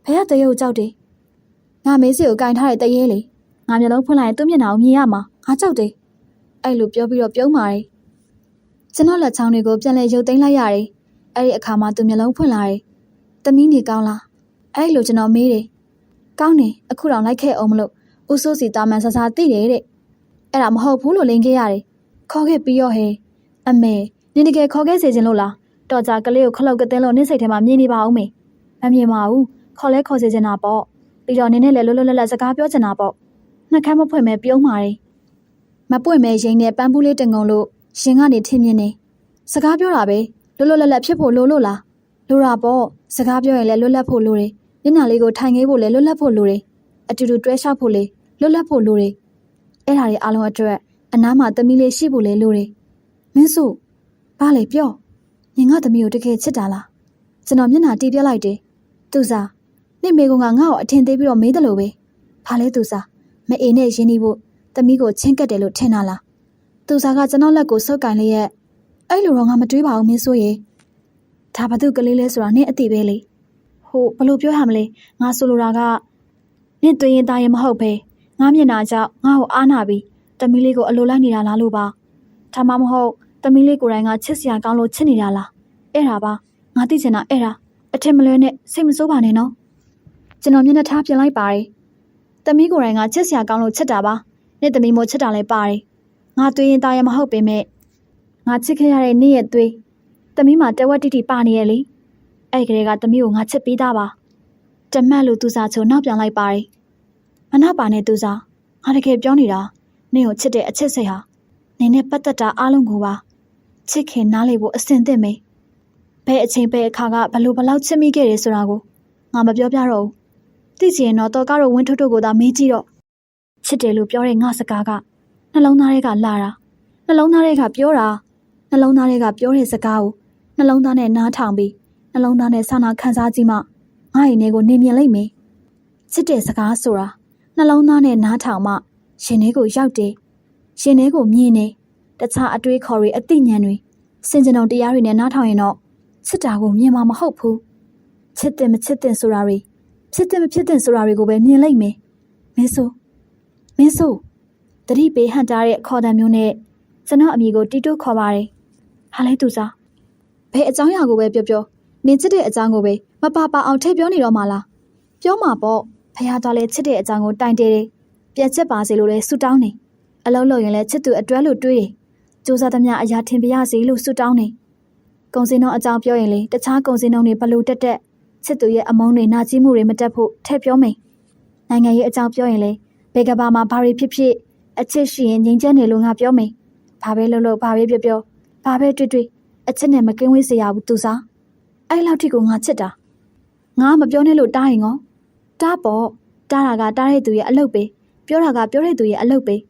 ဘယ်ကတရေကိုကြောက်တယ်ငါမေးစီကိုကင်ထားတဲ့တရေလေငါမျက်လုံးဖွင့်လိုက်ရင်သူ့မျက်နှာကိုမြင်ရမှာငါကြောက်တယ်အဲ့လိုပြောပြီးတော့ပြုံးပါတယ်ကျွန်တော်လက်ချောင်းတွေကိုပြန်လဲရုပ်သိမ်းလိုက်ရတယ်အဲ့ဒီအခါမှာသူမျက်လုံးဖွင့်လာတယ်သမီးနေကောင်းလားအဲ့လိုကျွန်တော်မေးတယ်ကောင်းတယ်အခုတော့လိုက်ခဲ့အောင်မလို့ဦးစိုးစီတာမန်ဆဆာသိတယ်တဲ့အဲ့ဒါမဟုတ်ဘူးလို့လင်းခဲ့ရတယ်ခေါ်ခဲ့ပြီးရောဟဲအမေနင်တကယ်ခေါ်ခဲ့စေခြင်းလို့လားတော်ကြကလေးကိုခလုတ်ကတင်းလို့နင့်စိတ်ထဲမှာမြင်နေပါဦးမေမမြင်ပါဘူးခေါ်လဲခေါ်စေခြင်းတာပေါ့ပြီးတော့နင်းနဲ့လည်းလွတ်လွတ်လပ်လပ်စကားပြောချင်တာပေါ့နှက်ခမ်းမဖွင့်မဲပြုံးပါတယ်မပွင့်မဲရင်နဲ့ပန်းပူးလေးတင်ကုန်လို့ရှင်ကနေထင်းမြင်နေစကားပြောတာပဲလွတ်လွတ်လပ်လပ်ဖြစ်ဖို့လိုလို့လားလိုတာပေါ့စကားပြောရင်လည်းလွတ်လပ်ဖို့လိုတယ်မျက်နှာလေးကိုထိုင်ငေးဖို့လည်းလွတ်လပ်ဖို့လိုတယ်အတူတူတွဲလျှောက်ဖို့လည်းလွတ်လပ်ဖို့လိုတယ်အဲ့ဒါတွေအားလုံးအတွက်အနားမှာသမီးလေးရှိဖို့လည်းလိုတယ်မင်းစုဘာလဲပြောနင်ငါသမီးကိုတကယ်ချစ်တာလားကျွန်တော်မျက်နှာတီးပြလိုက်တယ်သူစားနင့်မေကငါ့ကိုအထင်သေးပြီးတော့မေးတယ်လို့ပဲဘာလဲသူစားမအေနဲ့ရင်းနှီးဖို့သမီးကိုချင်းကပ်တယ်လို့ထင်တာလားသူစားကကျွန်တော်လက်ကိုဆုပ်ကင်လျက်အဲ့လိုတော့ငါမတွေးပါဘူးမင်းဆိုရေဒါဘာသူကလေးလဲဆိုတာနင့်အသိပဲလေဟိုဘလို့ပြောရမလဲငါဆိုလိုတာကနင့်သွေးရင်သားရင်မဟုတ်ပဲငါမျက်နှာကြောင့်ငါ့ကိုအားနာပြီးသမီးလေးကိုအလိုလိုက်နေတာလားလို့ပါဒါမှမဟုတ်သမီးလေးကိုယ်တိုင်ကချစ်စရာကောင်းလို့ချစ်နေတာလားအဲ့ဒါပါငါသိချင်တာအဲ့ဒါအထင်မလွဲနဲ့စိတ်မဆိုးပါနဲ့နော်ကျွန်တော်မျက်နှာထားပြင်လိုက်ပါတယ်သမီးကိုယ်တိုင်ကချစ်စရာကောင်းလို့ချစ်တာပါနေ့သမီးမို့ချစ်တာလည်းပါတယ်ငါသွေးရင်သားရင်မဟုတ်ပေမဲ့ငါချစ်ခဲ့ရတဲ့နေ့ရဲ့သွေးသမီးမှာတဝက်တိတိပါနေရဲ့လေအဲ့ကလေးကသမီးကိုငါချစ်ပြီးသားပါတမတ်လို့သူစားချိုနောက်ပြန်လိုက်ပါတယ်မနှပါနဲ့သူစားငါတကယ်ပြောနေတာနင့်ကိုချစ်တဲ့အချစ်စိတ်ဟာနင်နဲ့ပတ်သက်တာအားလုံးကိုပါချစ်ခင်နားလေဖို့အစင်သင့်မေးဘယ်အချိန်ဘယ်အခါကဘလို့ဘလောက်ချစ်မိခဲ့တယ်ဆိုတာကိုငါမပြောပြတော့ဘူးသိချင်ရင်တော့ကားတော့ဝင်းထုတ်ကိုသာမေးကြည့်တော့ချစ်တယ်လို့ပြောတဲ့ငါစကားကနှလုံးသားထဲကလာတာနှလုံးသားထဲကပြောတာနှလုံးသားထဲကပြောတဲ့စကားကိုနှလုံးသားနဲ့နားထောင်ပြီးနှလုံးသားနဲ့ဆန္ဒခံစားကြည့်မှငါ့အိမ်ထဲကိုနေမြင်လိုက်မယ်ချစ်တဲ့စကားဆိုတာနှလုံးသားနဲ့နားထောင်မှရှင်ထဲကိုရောက်တယ်ရှင်ထဲကိုမြင်နေတခြားအတွေးခေါ်တွေအသိဉာဏ်တွေစင်ကြံတော်တရားတွေနဲ့နားထောင်ရင်တော့ချစ်တာကိုမြင်မှာမဟုတ်ဘူးချစ်တယ်မချစ်တယ်ဆိုတာတွေဖြစ်တယ်မဖြစ်တယ်ဆိုတာတွေကိုပဲမြင်လိုက်မယ်မင်းဆိုတတိပေးဟန်တားတဲ့ခေါ်တံမျိုးနဲ့ကျွန်တော်အမိကိုတီတိုးခေါ်ပါတယ်ဟာလဲသူစားဘယ်အကြောင်းအရာကိုပဲပြောနင်ချစ်တဲ့အကြောင်းကိုပဲမပါအောင်ထည့်ပြောနေတော့မှလားပြောမှာပေါ့ဖခင်တော်လည်းချစ်တဲ့အကြောင်းကိုတိုင်တယ်ပြန်ချစ်ပါစေလို့လည်းဆုတောင်းနေအလုံးလုံးရင်လည်းချစ်သူအတွဲလို့တွေးတယ်စူးစမ်းသမျှအရာထင်ပြရစီလို့ဆုတောင်းနေကုံစင်းတော်အကြောင်းပြောရင်လေတခြားကုံစင်းတော်တွေဘလို့တက်ချစ်သူရဲ့အမုန်းတွေနာကျင်မှုတွေမတက်ဖို့ထည့်ပြောမယ်နိုင်ငံရေးအကြောင်းပြောရင်လေ ဘေကဘာမှာဘာတွေဖြစ်အချစ်ရှိရင်ငြိမ်ချမ်းနေလို့ငါပြောမယ်ဘာပဲလုပ်ဘာပဲပြောဘာပဲတွေ့အချစ်နဲ့မကင်းဝေးစေရဘူးသူစားအဲ့လောက်ထိကိုငါချစ်တာငါမပြောနဲ့လို့တားရင်ကောတားပေါ့တားတာကတားတဲ့သူရဲ့အလုပ်ပဲပြောတာကပြောတဲ့သူရဲ့အလုပ်ပ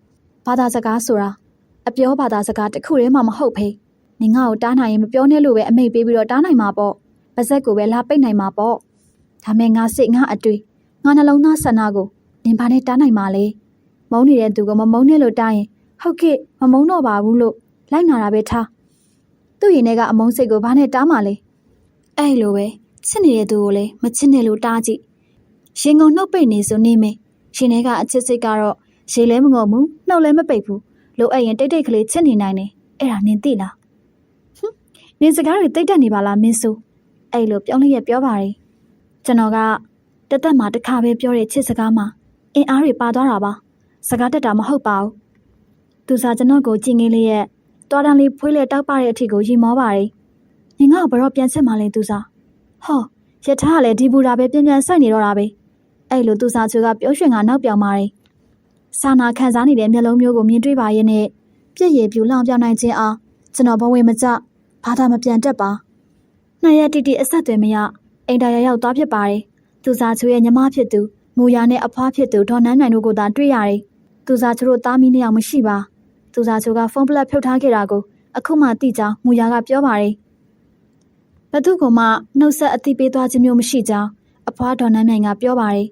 ဲဘာသာစကားဆိုတာအပြောဘာသာစကားတစ်ခုတည်းမှမဟုတ်ဖေးနင်ငါ့ကိုတားနိုင်ရင်မပြောနဲ့လို့ပဲအမိတ်ပေးပြီးတော့တားနိုင်မှာပေါ့ပါဇက်ကိုပဲလာပိတ်နိုင်မှာပေါ့ဒါမဲ့ငါစိတ်ငါအတွေ့ငါနှလုံးသားဆန္ဒကိုနင်ဘာနဲ့တားနိုင်မှာလဲမုန်းနေတဲ့သူကမမုန်းနဲ့လို့တားရင်ဟုတ်ကဲ့မမုန်းတော့ပါဘူးလို့လိုက်နာတာပဲထားသူ့ရင်ထဲကအမုန်းစိတ်ကိုဘာနဲ့တားမှာလဲအဲ့လိုပဲချစ်နေတဲ့သူကိုလည်းမချစ်နဲ့လို့တားကြည့်ရင်ကုန်နှုတ်ပိတ်နေဆိုနေမယ်ရှင်ထဲကအချစ်စိတ်ကတော့ရေလဲမငုံဘူးနှုတ်လဲမပိတ်ဘူးလိုအပ်ရင်တိတ်ကလေးချစ်နေနိုင်တယ်အဲ့ဒါနင်သိလားနင်စကားတွေတိတ်တက်နေပါလားမင်းဆိုအဲ့လိုပြောင်းလျက်ပြောပါရဲ့ကျွန်တော်ကတသက်မှာတစ်ခါပဲပြောတဲ့ချစ်စကားမှာအင်အားတွေပါသွားတာပါစကားတက်တာမဟုတ်ပါဘူးသူစားကျွန်တော်ကိုကြင်ငေးလေးရဲ့တွားတန်းလေးဖွေးလက်တောက်ပတဲ့အထီကိုရီမောပါရဲ့နင်ငါ့ကိုဘရော့ပြန်ဆက်မှလဲသူစားဟောရထားကလည်းဒီဘူတာပဲပြန်ဆိုင်နေတော့တာပဲအဲ့လိုသူစားချူကပြောရွှင်ကနောက်ပြောင်ပါရဲ့စာနာခံစားနေတဲ့မျက်လုံးမျိုးကိုမြင်တွေ့ပါရဲ့နဲ့ပြည့်ရည်ပြူလောင်ပြောင်းနိုင်ခြင်းအားကျွန်တော်ဘဝမကြဘာသာမပြန်တတ်ပါနှစ်ရက်တိအဆက်သွယ်မရအိမ်တိုင်ရောက်သွားဖြစ်ပါတယ်သူစားချူရဲ့ညီမဖြစ်သူမူရနဲ့အဖွားဖြစ်သူဒေါ်နန်းနိုင်တို့ကိုသာတွေ့ရတယ်သူစားချူတို့သားမီးနှစ်ယောက်မရှိပါသူစားချူကဖုန်းပလက်ဖြုတ်ထားခဲ့တာကိုအခုမှသိကြောင်းမူရကပြောပါတယ်ဘသူကမှနှုတ်ဆက်အသိပေးသွားခြင်းမျိုးမရှိကြောင်းအဖွားဒေါ်နန်းနိုင်ကပြောပါတယ်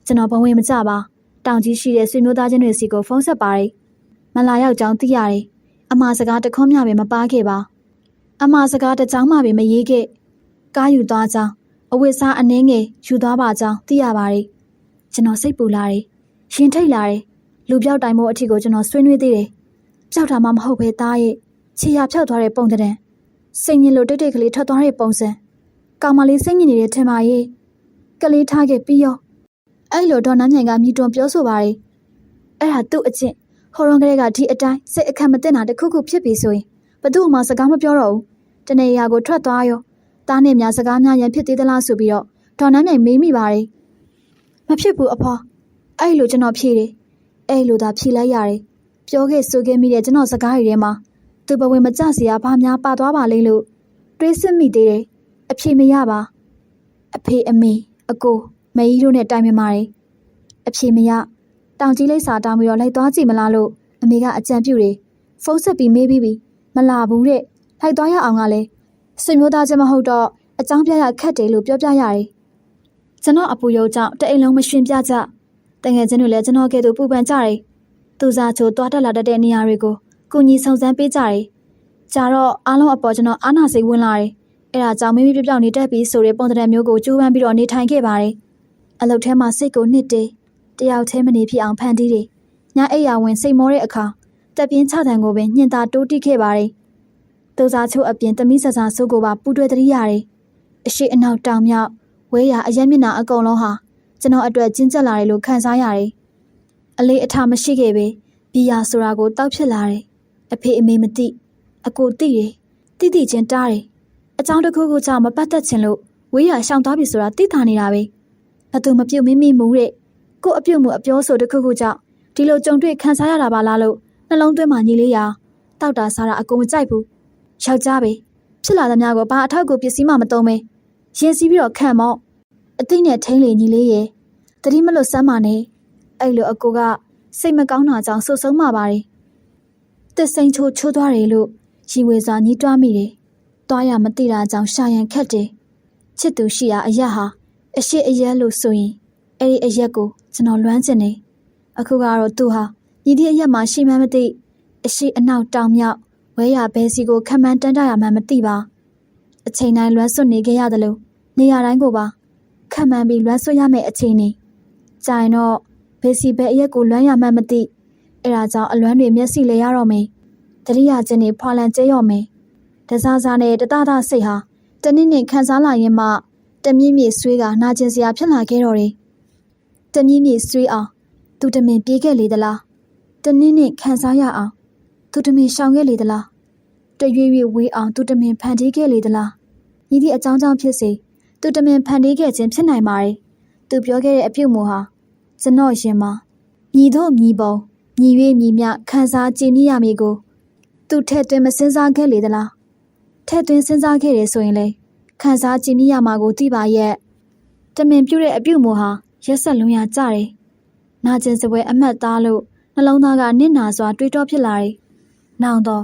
ကျွန်တော်ဘဝမကြပါတောင်ကြီးရှိတဲ့ဆွေမျိုးသားချင်းတွေစီကိုဖုန်းဆက်ပါတယ်မလာရောက်ကြောင်းသိရတယ်အမှားစကားတခွန်းမြပဲမပါခဲ့ပါအမှားစကားတစ်ကြောင်းမှပဲမရေးခဲ့ကားယူသွားကြောင်းအဝတ်စားအနှင်းငယ်ယူသွားပါကြောင်းသိရပါတယ်ကျွန်တော်စိတ်ပူလာတယ်ရင်ထိတ်လာတယ်လူပြောက်တိုင်မို့အထီကိုကျွန်တော်ဆွေးနွေးသေးတယ်ပြောက်တာမှမဟုတ်ပဲသားရဲ့ခြေရဖြောက်သွားတဲ့ပုံတံစိတ်ညစ်လို့တိတ်ကလေးထွက်သွားတဲ့ပုံစံကောင်မလေးစိတ်ညစ်နေတဲ့ထင်ပါရဲ့ကလေးထားခဲ့ပြီးရောအဲ့လိုဒေါ်နန်းမြိုင်ကမြည်တွန်ပြောဆိုပါတယ်အဲ့ဒါသူ့အကျင့်ဟော်ရွန်ကလေးကဒီအတိုင်းစိတ်အခက်မတင်တာတခုခုဖြစ်ပြီဆိုရင်ဘသူ့မှစကားမပြောတော့ဘူးတနေရာကိုထွက်သွားရောတားနဲ့များစကားများရန်ဖြစ်သေးသလားဆိုပြီးတော့ဒေါ်နန်းမြိုင်မေးမိပါတယ်မဖြစ်ဘူးအဖေအဲ့လိုကျွန်တော်ဖြေတယ်အဲ့လိုသာဖြေလိုက်ရတယ်ပြောခဲ့ဆိုခဲ့မိတဲ့ကျွန်တော်စကားတွေထဲမှာသူဘဝင်မကြစီရဘာများပါသွားပါလိမ့်လို့တွေးစစ်မိသေးတယ်အဖြေမရပါအဖေအမေအကိုမေကြီးတို့နဲ့တိုင်ပင်ပါတယ်အဖြေမရတောင်ကြီးလိပ်စာတောင်းပြီးတော့လိုက်သွားကြည့်မလားလို့အမေကအကြံပြုတယ်ဖုန်းဆက်ပြီးမေးပြီးမလာဘူးတဲ့လိုက်သွားရအောင်ကလည်းဆွေမျိုးသားချင်းမဟုတ်တော့အကြောင်းပြရခက်တယ်လို့ပြောပြရတယ်ကျွန်တော်အပူရုံကြောင့်တအိမ်လုံးမရှင်ပြကြတငယ်ချင်းတွေလည်းကျွန်တော်ကဲ့သို့ပူပန်ကြတယ်သူစားချိုတွားတက်လာတတ်တဲ့နေရာတွေကိုကုညီဆောင်စမ်းပေးကြတယ်ကြာတော့အားလုံးအပေါ်ကျွန်တော်အာနာစိတ်ဝင်လာတယ်အဲ့ဒါကြောင့်မိမိပြောင်နေတတ်ပြီးဆိုတဲ့ပုံသဏ္ဍာန်မျိုးကိုကြိုးပမ်းပြီးတော့နေထိုင်ခဲ့ပါတယ်အလုပ်ထဲမှာစိတ်ကိုနှစ်တယ်တယောက်တည်းမနေဖြစ်အောင်ဖန်တီးတယ်ညအိပ်ရာဝင်စိတ်မောတဲ့အခါတက်ပြင်းချတံကိုပင်ညှင်သာတိုးတိခဲ့ပါတယ်သူစားချိုအပြင်သမီးဆဆာဆိုးကိုပါပူတွဲတရိရတယ်အရှိအနောက်တောင်မြောက်ဝဲရအရက်မျက်နှာအကုန်လုံးဟာကျွန်တော်အတွက်ကျဉ်ကျက်လာတယ်လို့ခံစားရတယ်အလေးအထားမရှိခဲ့ပဲဘီယာဆိုတာကိုတောက်ဖြစ်လာတယ်အဖေအမေမသိအကိုသိတယ်တိချင်းတားတယ်အကြောင်းတစ်ခုခုကြောင့်မပတ်သက်ချင်လို့ဝေးရရှောင်သွားပြီဆိုတာသိတာနေတာပဲဘသူမပြုတ်မိမိမူတဲ့ကိုအပြုတ်မှုအပြောဆိုတစ်ခုခုကြောင့်ဒီလိုကြုံတွေ့ခံစားရတာပါလားလို့နှလုံးသွင်းမှညီလေးရာတောက်တာစားတာအကုန်မကြိုက်ဘူးယောက်ျားပဲဖြစ်လာသမျှကိုဘာအထောက်ကိုပစ္စည်းမှမသုံးပဲရင်စီးပြီးတော့ခံမော့အသိနဲ့ထိန်းလေညီလေးရဲ့တတိမလို့စမ်းပါနဲ့အဲ့လိုအကိုကစိတ်မကောင်းတာကြောင့်ဆုတ်ဆုံးမှပါတယ်တစ်စိန်ချိုးချိုးသွားတယ်လို့ရီဝေစွာညှိတွားမိတယ်တွားရမသိတာကြောင့်ရှာရန်ခက်တယ်ချစ်သူရှိရာအရက်ဟာအရှိအရက်လို့ဆိုရင်အဲ့ဒီအရက်ကိုကျွန်တော်လွမ်းကျင်နေအခုကတော့သူဟာညီဒီအရက်မှာရှိမှန်းမသိအရှိအနောက်တောင်မြောက်ဝဲရဘဲစီကိုခံမှန်းတန်းတရမှန်းမသိပါအချိန်တိုင်းလွမ်းဆွနေခဲ့ရတယ်လို့နေရာတိုင်းကိုပါခံမှန်းပြီးလွမ်းဆွရမယ့်အချိန်နေကြာရင်တော့ဘဲစီဘဲအရက်ကိုလွမ်းရမှန်းမသိအဲ့ဒါကြောင့်အလွမ်းတွေမျက်စိလဲရတော့မယ်တတိယချင်းတွေဖွာလန်ကျဲရော့မယ်တစားစားနဲ့တတတစိတ်ဟာတနည်းနဲ့ခံစားလာရင်မှတမြင့်မြင့်ဆွေးကနာကျင်စရာဖြစ်လာခဲ့တော့တယ်တမြင့်မြင့်ဆွေးအောင်သူတမင်ပြေးခဲ့လေသလားတနည်းနဲ့ခံစားရအောင်သူတမင်ရှောင်ခဲ့လေသလားတရွေ့ရွေ့ဝေးအောင်သူတမင်ဖန်တီးခဲ့လေသလားညီဒီအကြောင်းကြောင့်ဖြစ်စေသူတမင်ဖန်တီးခဲ့ခြင်းဖြစ်နိုင်ပါတယ်သူပြောခဲ့တဲ့အပြုတ်မှုဟာကျွန်တော်ရင်မှာ မြည်တို့မြည်ပုံမြည်၍မြည်မြခံစားကြည်မြရမည်ကိုသူထဲ့သွင်းမစင်စားခဲ့လေသလားထဲ့သွင်းစဉ်းစားခဲ့တယ်ဆိုရင်လေခံစားကြည်မြရမှာကိုသိပါရဲ့တမင်ပြုတဲ့အပြုမူဟာရက်ဆက်လွန်ရကြတယ်နာကျင်စပွဲအမှတ်သားလို့နှလုံးသားကနစ်နာစွာတွေးတောဖြစ်လာတယ်နောင်တော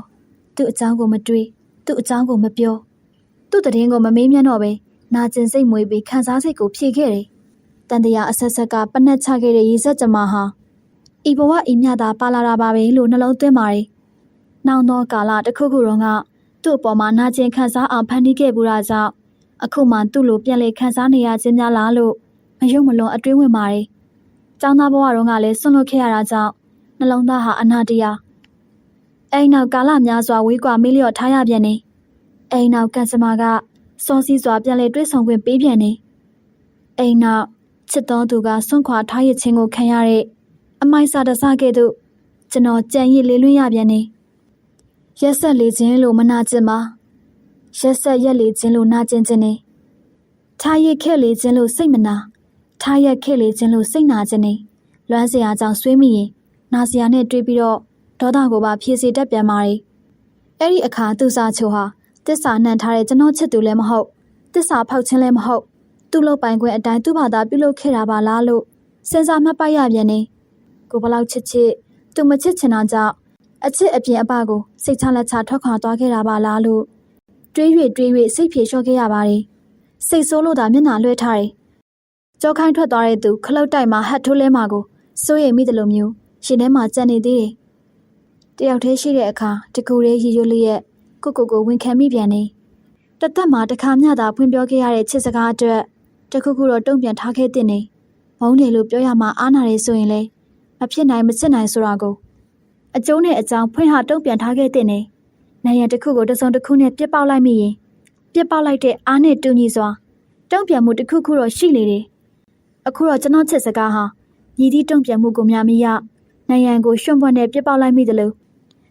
့သူ့အကြောင်းကိုမတွေးသူ့အကြောင်းကိုမပြောသူ့တည်င်းကိုမမေးမြန်းတော့ပဲနာကျင်စိတ်မွေးပြီးခံစားစိတ်ကိုဖြည့်ခဲ့တယ်တန်တရားအဆက်ဆက်ကပနက်ချခဲ့တဲ့ရေစက်ကြမှာဟာဤဘဝဤမြတာပါလာတာပါပဲလို့နှလုံးသွင်းပါတယ်နောင်တော့ကာလတစ်ခုခုတော့ကသူ့အပေါ်မှာနာကျင်ခံစားအောင်ဖန်တီးခဲ့ဘူးတာကြောင့်အခုမှသူ့လိုပြန်လေခံစားနေရခြင်းများလားလို့မယုံမလွန်အတွေးဝင်ပါတယ်။ကျောင်းသားဘဝတုန်းကလည်းဆွန့်လွတ်ခဲ့ရတာကြောင့်နှလုံးသားဟာအနာတရားအိမ်နောက်ကာလများစွာဝေးကွာမေးလျော့ထားရပြန်နေအိမ်နောက်ကံစမာကစောစီးစွာပြန်လေတွေးဆောင်ခွင့်ပေးပြန်နေအိမ်နောက်ချစ်တော်သူကဆွန့်ခွာထားရခြင်းကိုခံရတဲ့အမိုက်စာတစားကဲ့သို့ကျွန်တော်ကြံရည်လေးလွင့်ရပြန်နေရက်ဆက်လေခြင်းလို့မနာကျင်ပါရက်ဆက်ရက်လေခြင်းလို့နာကျင်ခြင်းနေထားရခဲ့လေခြင်းလို့စိတ်မနာထားရခဲ့လေခြင်းလို့စိတ်နာခြင်းနေလွမ်းစရာကြောင့်ဆွေးမိရင်နာစရာနဲ့တွေးပြီးတော့ဒေါသကိုပါဖြည့်စေတတ်ပြန်ပါ रे အဲ့ဒီအခါသူစာချိုဟာတစ္ဆာနှံထားတဲ့ကျွန်တော်ချစ်သူလည်းမဟုတ်တစ္ဆာဖောက်ခြင်းလည်းမဟုတ်သူ့လောက်ပိုင်ခွင့်အတိုင်းသူ့ဘာသာပြုလုပ်ခဲ့တာပါလားလို့စဉ်းစားမှတ်ပိုက်ရပြန်နေကိုဘလောက်ချစ်သူမချစ်ချင်တာကြောင့်အချစ်အပြင်အပကိုစိတ်ချလက်ချထွက်ခွာသွားခဲ့တာပါလားလို့တွေး၍စိတ်ဖြေလျှော့ခဲ့ရပါတယ်စိတ်ဆိုးလို့သာမျက်နှာလွှဲထားတယ်ကြောခိုင်းထွက်သွားတဲ့သူခလုတ်တိုက်မှာဟတ်ထိုးလဲမှာကိုစိုးရိမ်မိတယ်လို့မျိုးရှင်ထဲမှာကြံနေသေးတယ်တယောက်တည်းရှိတဲ့အခါတကူလေးရီရိုးလေးရဲ့ကိုဝန်ခံမိပြန်နေတသက်မှာတစ်ခါမျှသာဖွင့်ပြောခဲ့ရတဲ့ချစ်စကားအတွက်တခုခုတော့တုံ့ပြန်ထားခဲ့တဲ့နေမုန်းတယ်လို့ပြောရမှာအားနာတယ်ဆိုရင်လေမဖြစ်နိုင်မချစ်နိုင်ဆိုတာကိုအကျိုးနဲ့အကြောင်းဖွင့်ဟတုံ့ပြန်ထားခဲ့တဲ့နေနိုင်ရန်တစ်ခုကိုတစုံတစ်ခုနဲ့ပြစ်ပေါက်လိုက်မိရင်ပြစ်ပေါက်လိုက်တဲ့အားနဲ့တူညီစွာတုံ့ပြန်မှုတစ်ခုခုတော့ရှိလေတယ်အခုတော့ကျွန်တော်ချစ်စကားဟာညီသည့်တုံ့ပြန်မှုကိုများမရနိုင်ရန်ကိုရွှွန့်ပွက်နဲ့ပြစ်ပေါက်လိုက်မိတယ်လို့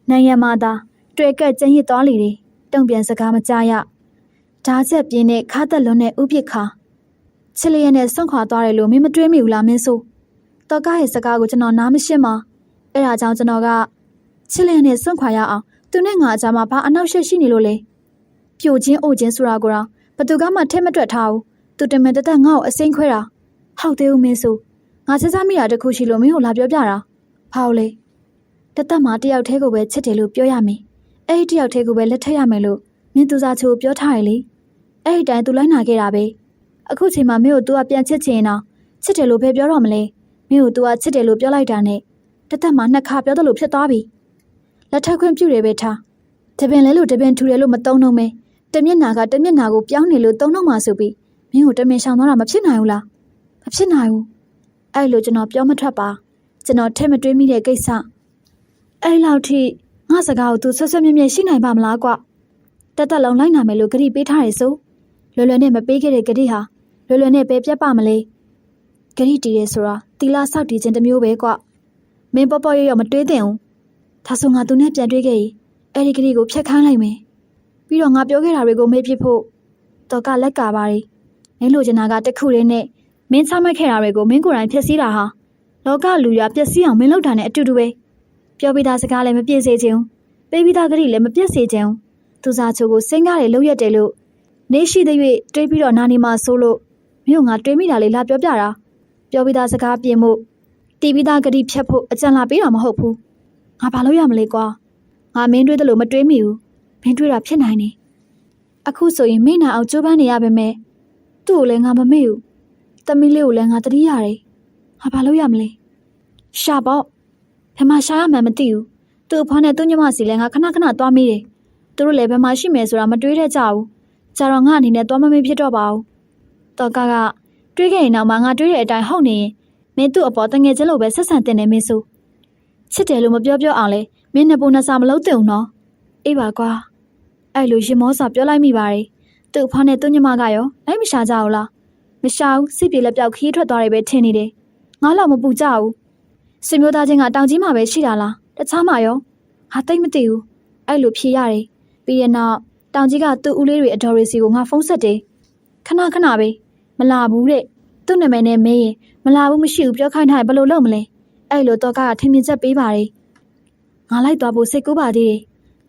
နိုင်ရန်မှာသာတွေ့ကက်ကျင်းရစ်သွားလေတယ်တုံ့ပြန်စကားမကြားရဓာချက်ပြင်းနဲ့ခါသက်လွန်းတဲ့ဥပိ္ပခါချစ်လျက်နဲ့ဆွန့်ခွာသွားတယ်လို့မင်းမတွေးမိဘူးလားမင်းဆိုတော့ကားရဲ့စကားကိုကျွန်တော်နားမရှင်းပါအဲ့ဒါကြောင့်ကျွန်တော်ကချစ်လျက်နဲ့ဆွန့်ခွာရအောင်သူနဲ့ငါအကြားမှာဘာအနောက်ရှက်ရှိနေလို့လဲပြိုချင်းအိုချင်းဆိုတာကိုတော့ဘသူကမှထဲမတွက်ထားဘူးသူတမန်တသက်ငါ့ကိုအစိမ့်ခွဲတာဟုတ်သေးဦးမင်းဆိုငါစဉ်းစားမိတာတခုရှိလို့မင်းကိုလာပြောပြတာဘာလို့လဲတသက်မှာတယောက်တည်းကိုပဲချစ်တယ်လို့ပြောရမယ်အဲ့ဒီတယောက်တည်းကိုပဲလက်ထပ်ရမယ်လို့မင်းသူစားချိုပြောထားရလေအဲ့ဒီတိုင်းသူလိုက်နာခဲ့တာပဲအခုချိန်မှာမင်းကို तू ကပြန်ချစ်ချင်တော့ချစ်တယ်လို့ပဲပြောတော့မလဲမင်းကို तू ကချစ်တယ်လို့ပြောလိုက်တာနဲ့တသက်မှာနှစ်ခါပြောသလိုဖြစ်သွားပြီလက်ထပ်ခွင့်ပြုတယ်ပဲထားတပင်လဲလို့တပင်ထူတယ်လို့မသုံးတော့မဲတမျက်နာကတမျက်နာကိုပြောင်းနေလို့သုံးတော့မှဆိုပြီးမင်းကိုတမင်ရှောင်သွားတာမဖြစ်နိုင်ဘူးလားမဖြစ်နိုင်ဘူးအဲ့လိုကျွန်တော်ပြောမထွက်ပါကျွန်တော်ထဲမတွေးမိတဲ့ကိစ္စအဲ့လောက်ထိငါစကားကို तू ဆွဆွမြဲမြဲရှိနိုင်ပါမလားကွတသက်လုံးလိုက်နာမယ်လို့ဂရိပေးထားရဆိုလွယ်လွယ်နဲ့မပေးခဲ့တဲ့ဂရိဟာလွယ်လွယ်နဲ့ပဲပြတ်ပါမလဲဂရိတီးရဲဆိုတာတီလာဆောက်တည်ခြင်းတစ်မျိုးပဲကွမင်းပေါ်ရမတွေးသင့်ဘူးဒါဆိုငါသူနဲ့ပြန်တွေးခဲ့ရင်အဲ့ဒီဂရိကိုဖျက်ခိုင်းလိုက်မယ်ပြီးတော့ငါပြောခဲ့တာတွေကိုမေ့ပြစ်ဖို့တော့ကလက်ကာပါရီမင်းလိုချင်တာကတခုတည်းနဲ့မင်းချမှတ်ခဲ့တာတွေကိုမင်းကိုယ်တိုင်ဖျက်ဆီးတာဟာလောကလူရပျက်စီးအောင်မင်းလုပ်တာနဲ့အတူတူပဲပြောပြီးသားစကားလည်းမပြည့်စေချင်ဘူးပေးပြီးသားဂရိလည်းမပြည့်စေချင်ဘူးသူစားချိုကိုစိတ်ကားတယ်လို့ရက်တယ်လို့နေရှိတဲ့၍တွေးပြီးတော့နာနေမှာဆိုလို့မြို့ငါတွေးမိတာလေးလာပြောပြတာပြောပြီးသားစကားပြင်မှုတီးပြီးသားဂရိဖြတ်ဖို့အကြံလာပေးတာမဟုတ်ဘူးငါဘာလို့ရမလဲကွာငါမင်းတွေးတယ်လို့မတွေးမိဘူးမင်းတွေးတာဖြစ်နိုင်တယ်အခုဆိုရင်မိနာအောင်ကြိုးပမ်းနေရပါမယ်သူ့ကိုလည်းငါမမေ့ဘူးသမီးလေးကိုလည်းငါတတိရတယ်ငါဘာလို့ရမလဲရှာပေါ့ဘယ်မှာရှာရမှန်းမသိဘူးသူ့အဖွားနဲ့သူ့ညမစီလည်းငါခဏသွားမိတယ်သူတို့လည်းဘယ်မှာရှိမယ်ဆိုတာမတွေးတတ်ကြဘူးကြတော့ငါအနေနဲ့သွားမမေ့ဖြစ်တော့ပါဘူးတော့ကတွေးခဲ့ရင်တော့မှငါတွေးတဲ့အတိုင်းဟုတ်နေရင်မင်းသူ့အပေါ်တငယ်ချင်းလိုပဲဆက်ဆံတင်နေမင်းဆိုချစ်တယ်လို့မပြောအောင်လဲမင်းနှစ်ပူနှစ်စာမလုပ်သင့်ဘူးနော်အေးပါကွာအဲ့လိုရင်မောစာပြောလိုက်မိပါတယ်သူ့အဖွားနဲ့သူ့ညမကရောလိုက်မရှာကြဘူးလားမရှာဘူးစိတ်ပြေလက်ပြောက်ခီးထွက်သွားတယ်ပဲထင်နေတယ်ငါလောက်မပူကြဘူးဆွေမျိုးသားချင်းကတောင်ကြီးမှာပဲရှိတာလားတခြားမှာရောဟာသိမ့်မသိဘူးအဲ့လိုဖြေရတယ်ပြီးရင်တော့တောင်ကြီးကသူ့ဦးလေးတွေအတော်ရီစီကိုငါဖုန်းဆက်တယ်ခဏပဲမလာဘူးတဲ့သူ့နာမည်နဲ့မေးရင်မလာဘူးမရှိဘူးပြောခိုင်းထားရင်ဘယ်လိုလုပ်မလဲ အဲ့လိုတော့ကထင်မြင်ချက်ပေးပါတယ်ငါလိုက်သွားဖို့စိတ်ကူးပါသေးတယ်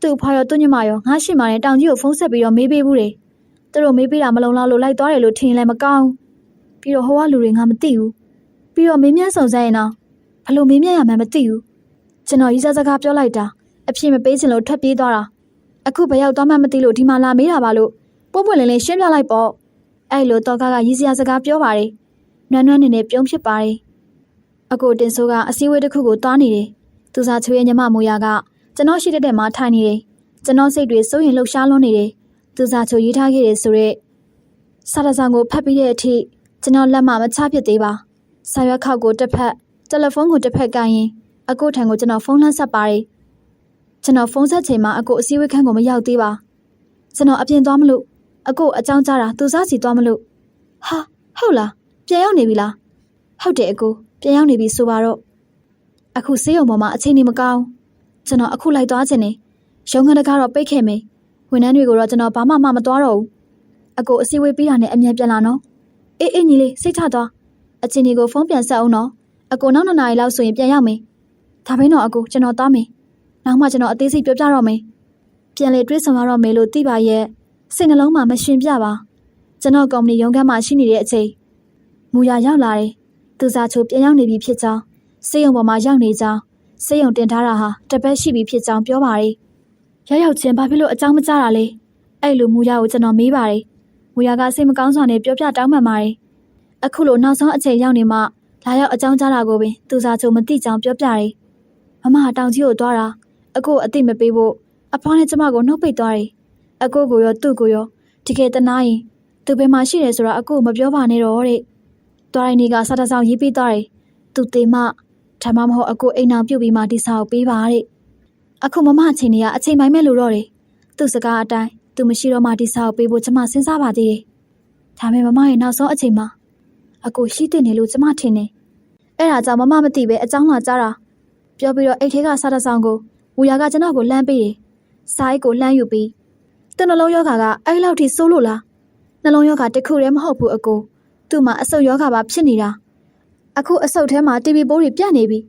သူ့ဖွာရောသူ့ညမရောငါရှိမှလည်းတောင်ကြီးကိုဖုန်းဆက်ပြီးတော့မေးပေးဘူးတယ်သူတို့မေးပေးတာမလုံလောက်လို့လိုက်သွားတယ်လို့ထင်လည်းမကောင်းပြီးတော့ဟိုကလူတွေငါမသိဘူးပြီးတော့မေးမြန်းစုံစမ်းရင်တော့ဘလို့မေးမြန်းရမှန်းမသိဘူးကျွန်တော်ရီးစားစကားပြောလိုက်တာအဖြစ်မပေးချင်လို့ထွက်ပြေးသွားတာအခုဘယ်ရောက်သွားမှမသိလို့ဒီမှာလာမေးတာပါလို့ပို့ပွင့်လင်းလင်းရှင်းပြလိုက်ပေါ့အဲ့လိုတော့ကရီးစရာစကားပြောပါတယ်နွမ်းနွမ်းနေနေပြုံးဖြစ်ပါတယ်အကိုတင်ဆိုးကအစည်းအဝေးတစ်ခုကိုတွားနေတယ်သူစားချွေးရဲ့ညမမိုးရကကျွန်တော်ရှိတဲ့မှာထိုင်နေတယ်ကျွန်တော်စိတ်တွေစိုးရင်လှုပ်ရှားလွန်းနေတယ်သူစားချိုရေးထားခဲ့တယ်ဆိုတော့စာတစောင်ကိုဖတ်ပြီးတဲ့အထိကျွန်တော်လက်မမချဖြစ်သေးပါစာရွက်ခောက်ကိုတစ်ဖက်တယ်လီဖုန်းကိုတစ်ဖက်ကင်ရင်အကိုထံကိုကျွန်တော်ဖုန်းလှမ်းဆက်ပါတယ်ကျွန်တော်ဖုန်းဆက်ချိန်မှာအကိုအစည်းအဝေးခန်းကိုမရောက်သေးပါကျွန်တော်အပြင်သွားမလို့အကိုအကြောင်းကြားတာသူစားစီသွားမလို့ဟာဟုတ်လားပြန်ရောက်နေပြီလားဟုတ်တယ်အကိုပြန်ရောက်နေပြီဆိုပါတော့အခုဆေးရုံပေါ်မှာအချိန်နေမကောင်းကျွန်တော်အခုလိုက်သွားခြင်းနဲ့ရုံးခန်းတကားတော့ပိတ်ခဲ့မယ်ဝန်ထမ်းတွေကိုတော့ကျွန်တော်ဘာမှမသွားတော့ဘူးအကိုအစည်းအဝေးပြီးတာနဲ့အမြန်ပြန်လာနော်အေးညီလေးစိတ်ချသွားအချင်းဒီကိုဖုန်းပြန်ဆက်အောင်နော်အကိုနောက်2 နာရီလောက်ဆိုရင်ပြန်ရောက်မယ်ဒါဘင်းတော့အကိုကျွန်တော်သွားမယ်နောက်မှကျွန်တော်အသေးစိတ်ပြောပြတော့မယ်ပြန်လေတွေးဆောင်ရတော့မယ်လို့သိပါရဲ့စိတ်နှလုံးမှာမရှင်ပြပါကျွန်တော်ကုမ္ပဏီရုံးခန်းမှာရှိနေတဲ့အချိန်မူရရောက်လာတယ်သူစားချိုပြန်ရောက်နေပြီဖြစ်ကြောင်းဆေးရုံပေါ်မှာရောက်နေကြောင်းဆေးရုံတင်ထားတာဟာတပတ်ရှိပြီဖြစ်ကြောင်းပြောပါတယ်ရောက်ချင်းဘာဖြစ်လို့အကြောင်းမကြားတာလဲအဲ့လိုမူရကိုကျွန်တော်မေးပါတယ်မူရကစိတ်မကောင်းစွာနဲ့ပြောပြတောင်းပန်ပါတယ်အခုလိုနောက်ဆုံးအချိန်ရောက်နေမှလာရောက်အကြောင်းကြားတာကိုပင်သူစားချိုမသိကြောင်းပြောပြတယ်မမတောင်ကြီးကိုသွားတာအကိုအသိမပေးဖို့အဖွားနဲ့ကျမကိုနှုတ်ပိတ်သွားတယ်အကိုကိုရောသူ့ကိုရောတကယ်တနာရင်သူဘယ်မှာရှိတယ်ဆိုတာအကိုမပြောပါနဲ့တော့တဲ့သွားတိုင်းကစားတစောင်းရေးပေးသွားတယ်သူတေမဒါမှမဟုတ်အကိုအိမ်အောင်ပြုတ်ပြီးမှဒီစာကိုပေးပါတဲ့အခုမမအချိန်ကြီးကအချိန်ပိုင်းမဲ့လို့တော့တယ်သူ့စကားအတိုင်းသူမရှိတော့မှဒီစာကိုပေးဖို့ကျမစဉ်းစားပါသေးတယ်ဒါပေမဲ့မမရဲ့နောက်ဆုံးအချိန်မှာအကိုရှိတဲ့နေလို့ကျမထင်တယ်အဲ့ဒါကြောင့်မမမသိပဲအကြောင်းလာကြားတာပြောပြီးတော့အိတ်ထဲကစားတစောင်းကိုဝူရကကျွန်တော်ကိုလှမ်းပေးတယ်စာအိတ်ကိုလှမ်းယူပြီးတနှလုံးယောဂါကအဲ့လောက်ထိဆိုးလို့လားနှလုံးယောဂါတစ်ခုတည်းမဟုတ်ဘူးအကိုသူ့မှာအဆုတ်ယောဂါပါဖြစ်နေတာအခုအဆုတ်ထဲမှာတီဗီပိုးတွေပြတ်နေပြီ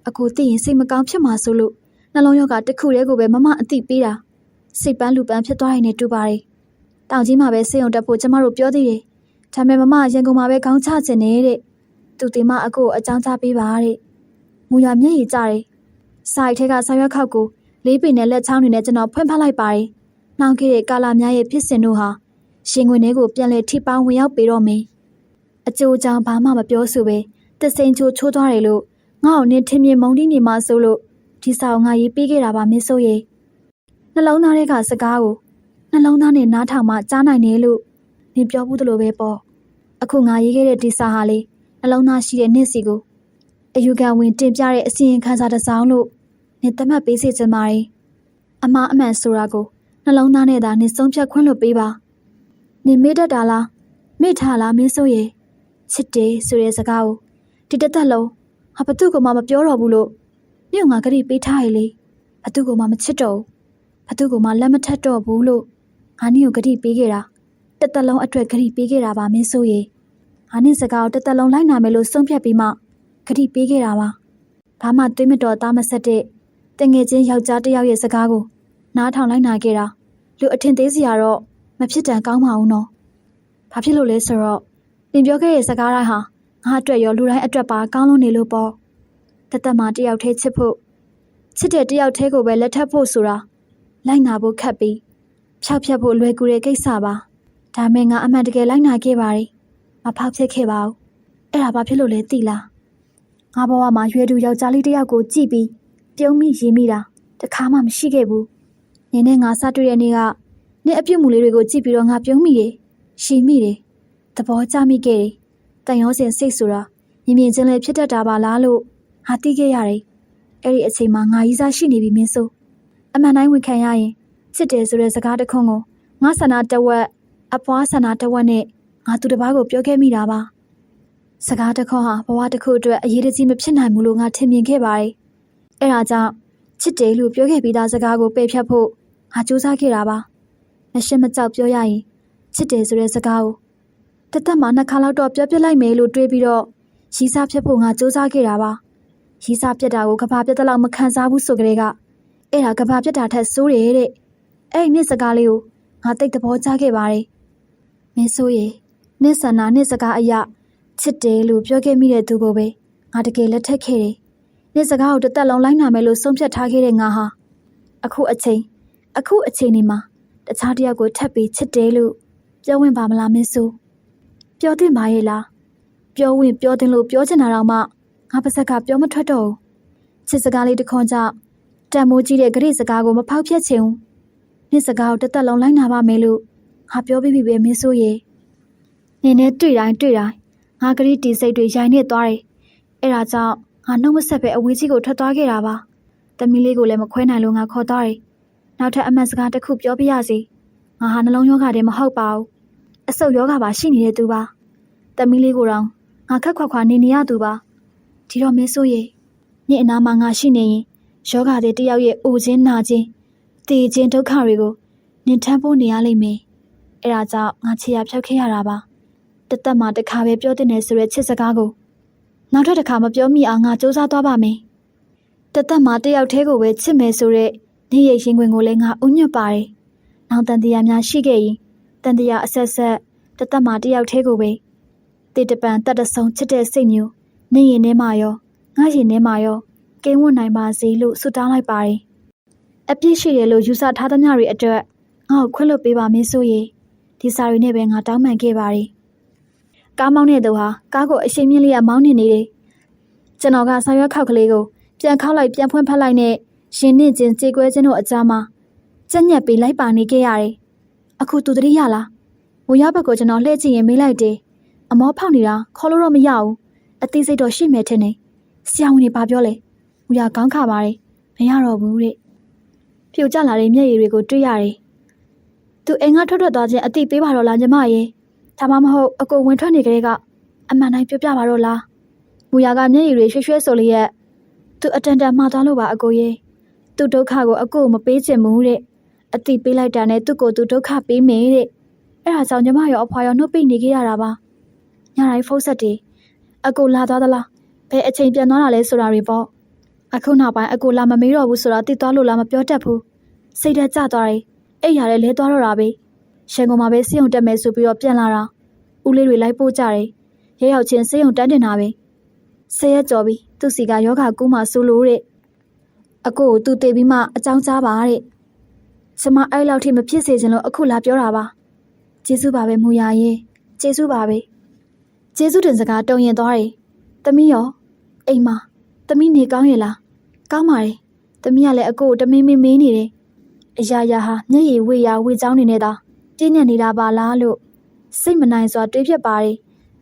အကိုသိရင်စိတ်မကောင်းဖြစ်မှာဆိုလို့နှလုံးယောဂါတစ်ခုတည်းကိုပဲမမအသိပေးတာစိတ်ပန်းလူပန်းဖြစ်သွားရင်လည်းတူပါတယ်တောင်ကြီးမှာပဲဆေးရုံတက်ဖို့ကျမတို့ပြောသေးတယ်ဒါပေမဲ့မမရန်ကုန်မှာပဲခေါင်းချချင်နေတဲ့သူတင်မအကိုအကြောင်းကြားပေးပါတဲ့မူရမျက်ရည်ကျတယ်စာအိတ်ထဲကစာရွက်ခောက်ကိုလေးပင်နဲ့လက်ချောင်းတွေနဲ့ကျွန်တော်ဖွင့်ဖတ်လိုက်ပါတယ်နှောင်းခဲ့တဲ့ကာလာများရဲ့ဖြစ်စဉ်တို့ဟာရှင်ခွင်ထဲကိုပြန်လည်ထိပေါင်းဝင်ရောက်ပေတော့မယ်အကျိုးအကြောင်းဘာမှမပြောဆိုပဲတစိန်ချိုးချိုးသွားတယ်လို့ငါ့ကိုနင်းထင်းမြင်မုန်းတီးနေမှဆိုလို့ဒီစာကိုငါရေးပေးခဲ့တာပါမင်းဆိုရဲ့နှလုံးသားတွေကစကားကိုနှလုံးသားနဲ့နားထောင်မှကြားနိုင်တယ်လို့နင်ပြောဘူးသလိုပဲပေါ့အခုငါရေးခဲ့တဲ့ဒီစာဟာလေနှလုံးသားရှိတဲ့နင့်စီကိုအယူခံဝင်တင်ပြတဲ့အစီရင်ခံစာတစ်စောင်လို့နင်သတ်မှတ်ပေးစေချင်ပါတယ်အမှားအမှန်ဆိုတာကိုနှလုံးသားနဲ့သာနင်ဆုံးဖြတ်ခွင့်လွှတ်ပေးပါနင်မေ့တတ်တာလားမေ့ထားလားမင်းဆိုရဲ့ချစ်တယ်ဆိုတဲ့စကားကိုဒီတစ်သက်လုံးဟာဘသူ့ကမှမပြောတော့ဘူးလို့မြို့ငါကတိပေးထားရလေဘသူ့ကမှမချစ်တော့ဘူးဘသူ့ကမှလက်မထက်တော့ဘူးလို့ငါနင့်ကိုကတိပေးခဲ့တာတစ်သက်လုံးအတွက်ကတိပေးခဲ့တာပါမင်းဆိုရဲ့ငါနင့်စကားကိုတစ်သက်လုံးလိုက်နာမယ်လို့ဆုံးဖြတ်ပြီးမှကတိပေးခဲ့တာပါဘာမှတွေးမတော်သားမဆက်တဲ့တငယ်ချင်းယောက်ျားတစ်ယောက်ရဲ့စကားကိုနားထောင်လိုက်နာခဲ့တာလူအထင်သေးစရာတော့မဖြစ်တန်ကောင်းပါဘူးနော်ဘာဖြစ်လို့လဲဆိုတော့သင်ပြောခဲ့တဲ့စကားတိုင်းဟာငါအတွက်ရောလူတိုင်းအတွက်ပါကောင်းလို့နေလို့ပေါ့တသက်မှာတယောက်တည်းချစ်ဖို့ချစ်တဲ့တယောက်တည်းကိုပဲလက်ထပ်ဖို့ဆိုတာလိုက်နာဖို့ခက်ပြီးဖြောက်ဖြက်ဖို့လွယ်ကူတဲ့ကိစ္စပါဒါမဲ့ငါအမှန်တကယ်လိုက်နာခဲ့ပါတယ်မဖောက်ဖြစ်ခဲ့ပါဘူးအဲ့ဒါဘာဖြစ်လို့လဲသိလားငါဘဝမှာရွယ်သူယောက်ျားလေးတစ်ယောက်ကိုကြည့်ပြီးပြုံးမိရေးမိတာတခါမှမရှိခဲ့ဘူးနင်းနဲ့ငါစတွေ့တဲ့နေ့ကနင့်အပြုတ်မှုလေးတွေကိုကြည့်ပြီးတော့ငါပြုံးမိတယ်ရှည်မိတယ်သဘောကျမိခဲ့တယ်တန်ရောစင်စိတ်ဆိုတာမြင်မြင်ချင်းလေးဖြစ်တတ်တာပါလားလို့ငါသိခဲ့ရတယ်အဲ့ဒီအချိန်မှာငါကြီးစားရှိနေပြီမင်းဆိုအမှန်တိုင်းဝန်ခံရရင်ချစ်တယ်ဆိုတဲ့စကားတစ်ခွန်းကိုငါဆန္ဒတဝက်အပွားဆန္ဒတဝက်နဲ့ငါသူတစ်ပါးကိုပြောခဲ့မိတာပါစကားတစ်ခွန်းဟာဘဝတစ်ခုအတွက်အရေးတကြီးမဖြစ်နိုင်ဘူးလို့ငါထင်မြင်ခဲ့ပါတယ်အဲ့ဒါကြောင့်ချစ်တယ်လို့ပြောခဲ့ပြီးသားစကားကိုပယ်ဖြတ်ဖို့ငါစူးစမ်းခဲ့တာပါမရှင်းမကြောက်ပြောရရင်ချစ်တယ်ဆိုတဲ့စကားကိုတသက်မှာ2 ခါလောက်တော့ပြောပြလိုက်မယ်လို့တွေးပြီးတော့ရီးစားဖြတ်ဖို့ငါစူးစမ်းခဲ့တာပါ ရီးစားပြက်တာကိုကဘာပြက်တဲ့လောက်မခံစားဘူးဆိုကြတဲ့ကအဲ့ဒါကဘာပြက်တာထက်ဆိုးတယ်တဲ့အဲ့ဒီနှစ်စကားလေးကိုငါသိတဲ့ဘောကြားခဲ့ပါတယ်မင်းဆိုရေနှစ်ဆန္ဒနှစ်စကားအရာချစ်တယ်လို့ပြောခဲ့မိတဲ့သူကိုပဲငါတကယ်လက်ထပ်ခဲ့တယ်နှစ်စကားကိုတစ်သက်လုံးလိုက်နာမယ်လို့ဆုံးဖြတ်ထားခဲ့တဲ့ငါဟာအခုအချိန်ဒီမှာတခြားတစ်ယောက်ကိုထပ်ပြီးချစ်တယ်လို့ပြောဝင်ပါမလားမင်းဆိုပြောတင်ပါရဲ့လားပြောဝင်ပြောတင်လို့ပြောချင်တာတော့မှငါပါစက်ကပြောမထွက်တော့ဘူးချစ်စကားလေးတစ်ခွန်းကြောင့်တန်မိုးကြီးတဲ့ဂရိစကားကိုမဖောက်ဖျက်ချင်ဘူးနှစ်စကားကိုတစ်သက်လုံးလိုက်နာပါမယ်လို့ငါပြောပြီးပြီပဲမင်းဆိုရေနင်းနဲ့တွေ့တိုင်းငါဂရိတီစိတ်တွေရိုင်နေသွားတယ်အဲ့ဒါကြောင့်ငါနှုတ်မဆက်ပဲအဝေးကြီးကိုထွက်သွားခဲ့တာပါတမီးလေးကိုလည်းမခွဲနိုင်လို့ငါခေါ်သွားတယ်နောက်ထပ်အမှန်စကားတစ်ခုပြောပြရစီငါဟာနှလုံးရောဂါတည်းမဟုတ်ပါဘူးအဆုတ်ရောဂါပါရှိနေတဲ့သူပါတမီးလေးကိုတော့ငါခက်ခွာနေရသူပါဒီတော့မင်းဆိုရေညအနာမှာငါရှိနေရင်ယောဂါတဲ့တယောက်ရဲ့အိုခြင်းနာခြင်းတည်ခြင်းဒုက္ခတွေကိုနင်ထမ်းဖို့နေရလိမ့်မယ်အဲ့ဒါကြောင့်ငါခြေရဖြောက်ခဲ့ရတာပါတသက်မှာတစ်ခါပဲပြောတင်တယ်ဆိုတဲ့ချစ်စကားကိုနောက်ထပ်တစ်ခါမပြောမိအောင်ငါစူးစမ်းသွားပါမယ်တသက်မှာတယောက်တည်းကိုပဲချစ်မယ်ဆိုတဲ့နေရရင်ခွင်ကိုလည်းငါဥညွတ်ပါတယ်နောက်တန်တရားများရှိခဲ့ရင်တန်တရားအဆက်တသက်မှာတယောက်တည်းကိုပဲတေတပံတတ်တဆုံချစ်တဲ့စိတ်မျိုးနေရင်ထဲမှာရောငါရင်ထဲမှာရောကင်းဝတ်နိုင်ပါစေလို့ဆုတောင်းလိုက်ပါတယ်အပြည့်ရှိတယ်လို့ယူဆထားသမျှတွေအတွက်ငါ့ကိုခွင့်လွှတ်ပေးပါမင်းဆိုရေဒီစာရီနဲ့ပဲငါတောင်းပန်ခဲ့ပါတယ်ကားမောင်းတဲ့သူဟာကားကိုအရှိန်မြင့်လေးမောင်းနေတယ်ကျွန်တော်ကဆောင်ရွက်ခောက်ကလေးကိုပြန်ခောက်လိုက်ပြန်ဖွင့်ဖက်လိုက်နဲ့ရှင်နှင့်ချင်းကြေကွဲခြင်းတို့အကြားမှာကြက်ညက်ပြီးလိုက်ပါနေခဲ့ရတယ်အခုသူတတိယလားဝေရောက်ဘက်ကိုကျွန်တော်လှည့်ကြည့်ရင်မေးလိုက်တယ်အမောဖောက်နေတာခေါ်လို့တော့မရဘူးအသေးစိတ်တော့ရှိမယ်ထင်တယ်ဆရာဝန်တွေဘာပြောလဲဝေရောက်ကောင်းခါပါတယ်မရတော့ဘူးတဲ့ပြိုကျလာတဲ့မျက်ရည်တွေကိုတွေ့ရတယ်သူအိမ်ကထွက်သွားခြင်းအတိပေးပါတော့လားညီမရေဒါမှမဟုတ်အကိုဝင်ထွက်နေကြတဲ့ကအမှန်တိုင်းပြောပြပါတော့လားမူရကမျက်ရည်တွေရွှဲဆိုလျက်သူအတန်တန်မှားသွားလို့ပါအကိုရေသူဒုက္ခကိုအကိုမပေးချင်ဘူးတဲ့အတိပေးလိုက်တာနဲ့သူ့ကိုသူဒုက္ခပေးမယ်တဲ့အဲ့ဒါကြောင့်ညီမရောအဖွာရောနှုတ်ပိတ်နေခဲ့ရတာပါညတိုင်းဖုန်းဆက်တယ်အကိုလာသွားသလားဘယ်အချိန်ပြန်သွားတာလဲဆိုတာတွေပေါ့အခုနောက်ပိုင်းအကိုလာမမေးတော့ဘူးဆိုတာသိသွားလို့လားမပြောတတ်ဘူးစိတ်ထဲကျသွားတယ်အဲ့ရတဲ့လဲသွားတော့တာပဲရန်ကုန်မှာပဲစေယုံတက်မယ်ဆိုပြီးတော့ပြန်လာတာဦးလေးတွေလိုက်ပို့ကြတယ်ရဲရောက်ချင်းစေယုံတန်းတင်တာပဲဆေးရကြော်ပြီးသူ့စီကယောဂကူးမှဆိုလို့တဲ့အကိုကိုသူတည်ပြီးမှအကြောင်းကြားပါတဲ့ကျမအဲ့လောက်ထိမဖြစ်စေချင်လို့အခုလာပြောတာပါကျေးဇူးပါပဲမူရရဲ့ကျေးဇူးပါပဲကျေးဇူးတင်စကားတုံရင်သွားတယ်သမီးရောအိမ်မှာသမီးနေကောင်းရဲ့လားကောင်းပါတယ်သမီးကလည်းအကိုကိုတမင်းမင်းမေးနေတယ်အရာရာဟာမျက်ရည်ဝေချောင်းနေနေတာပြင်းညံ့နေတာပါလားလို့စိတ်မနိုင်စွာတွေးဖြစ်ပါတယ်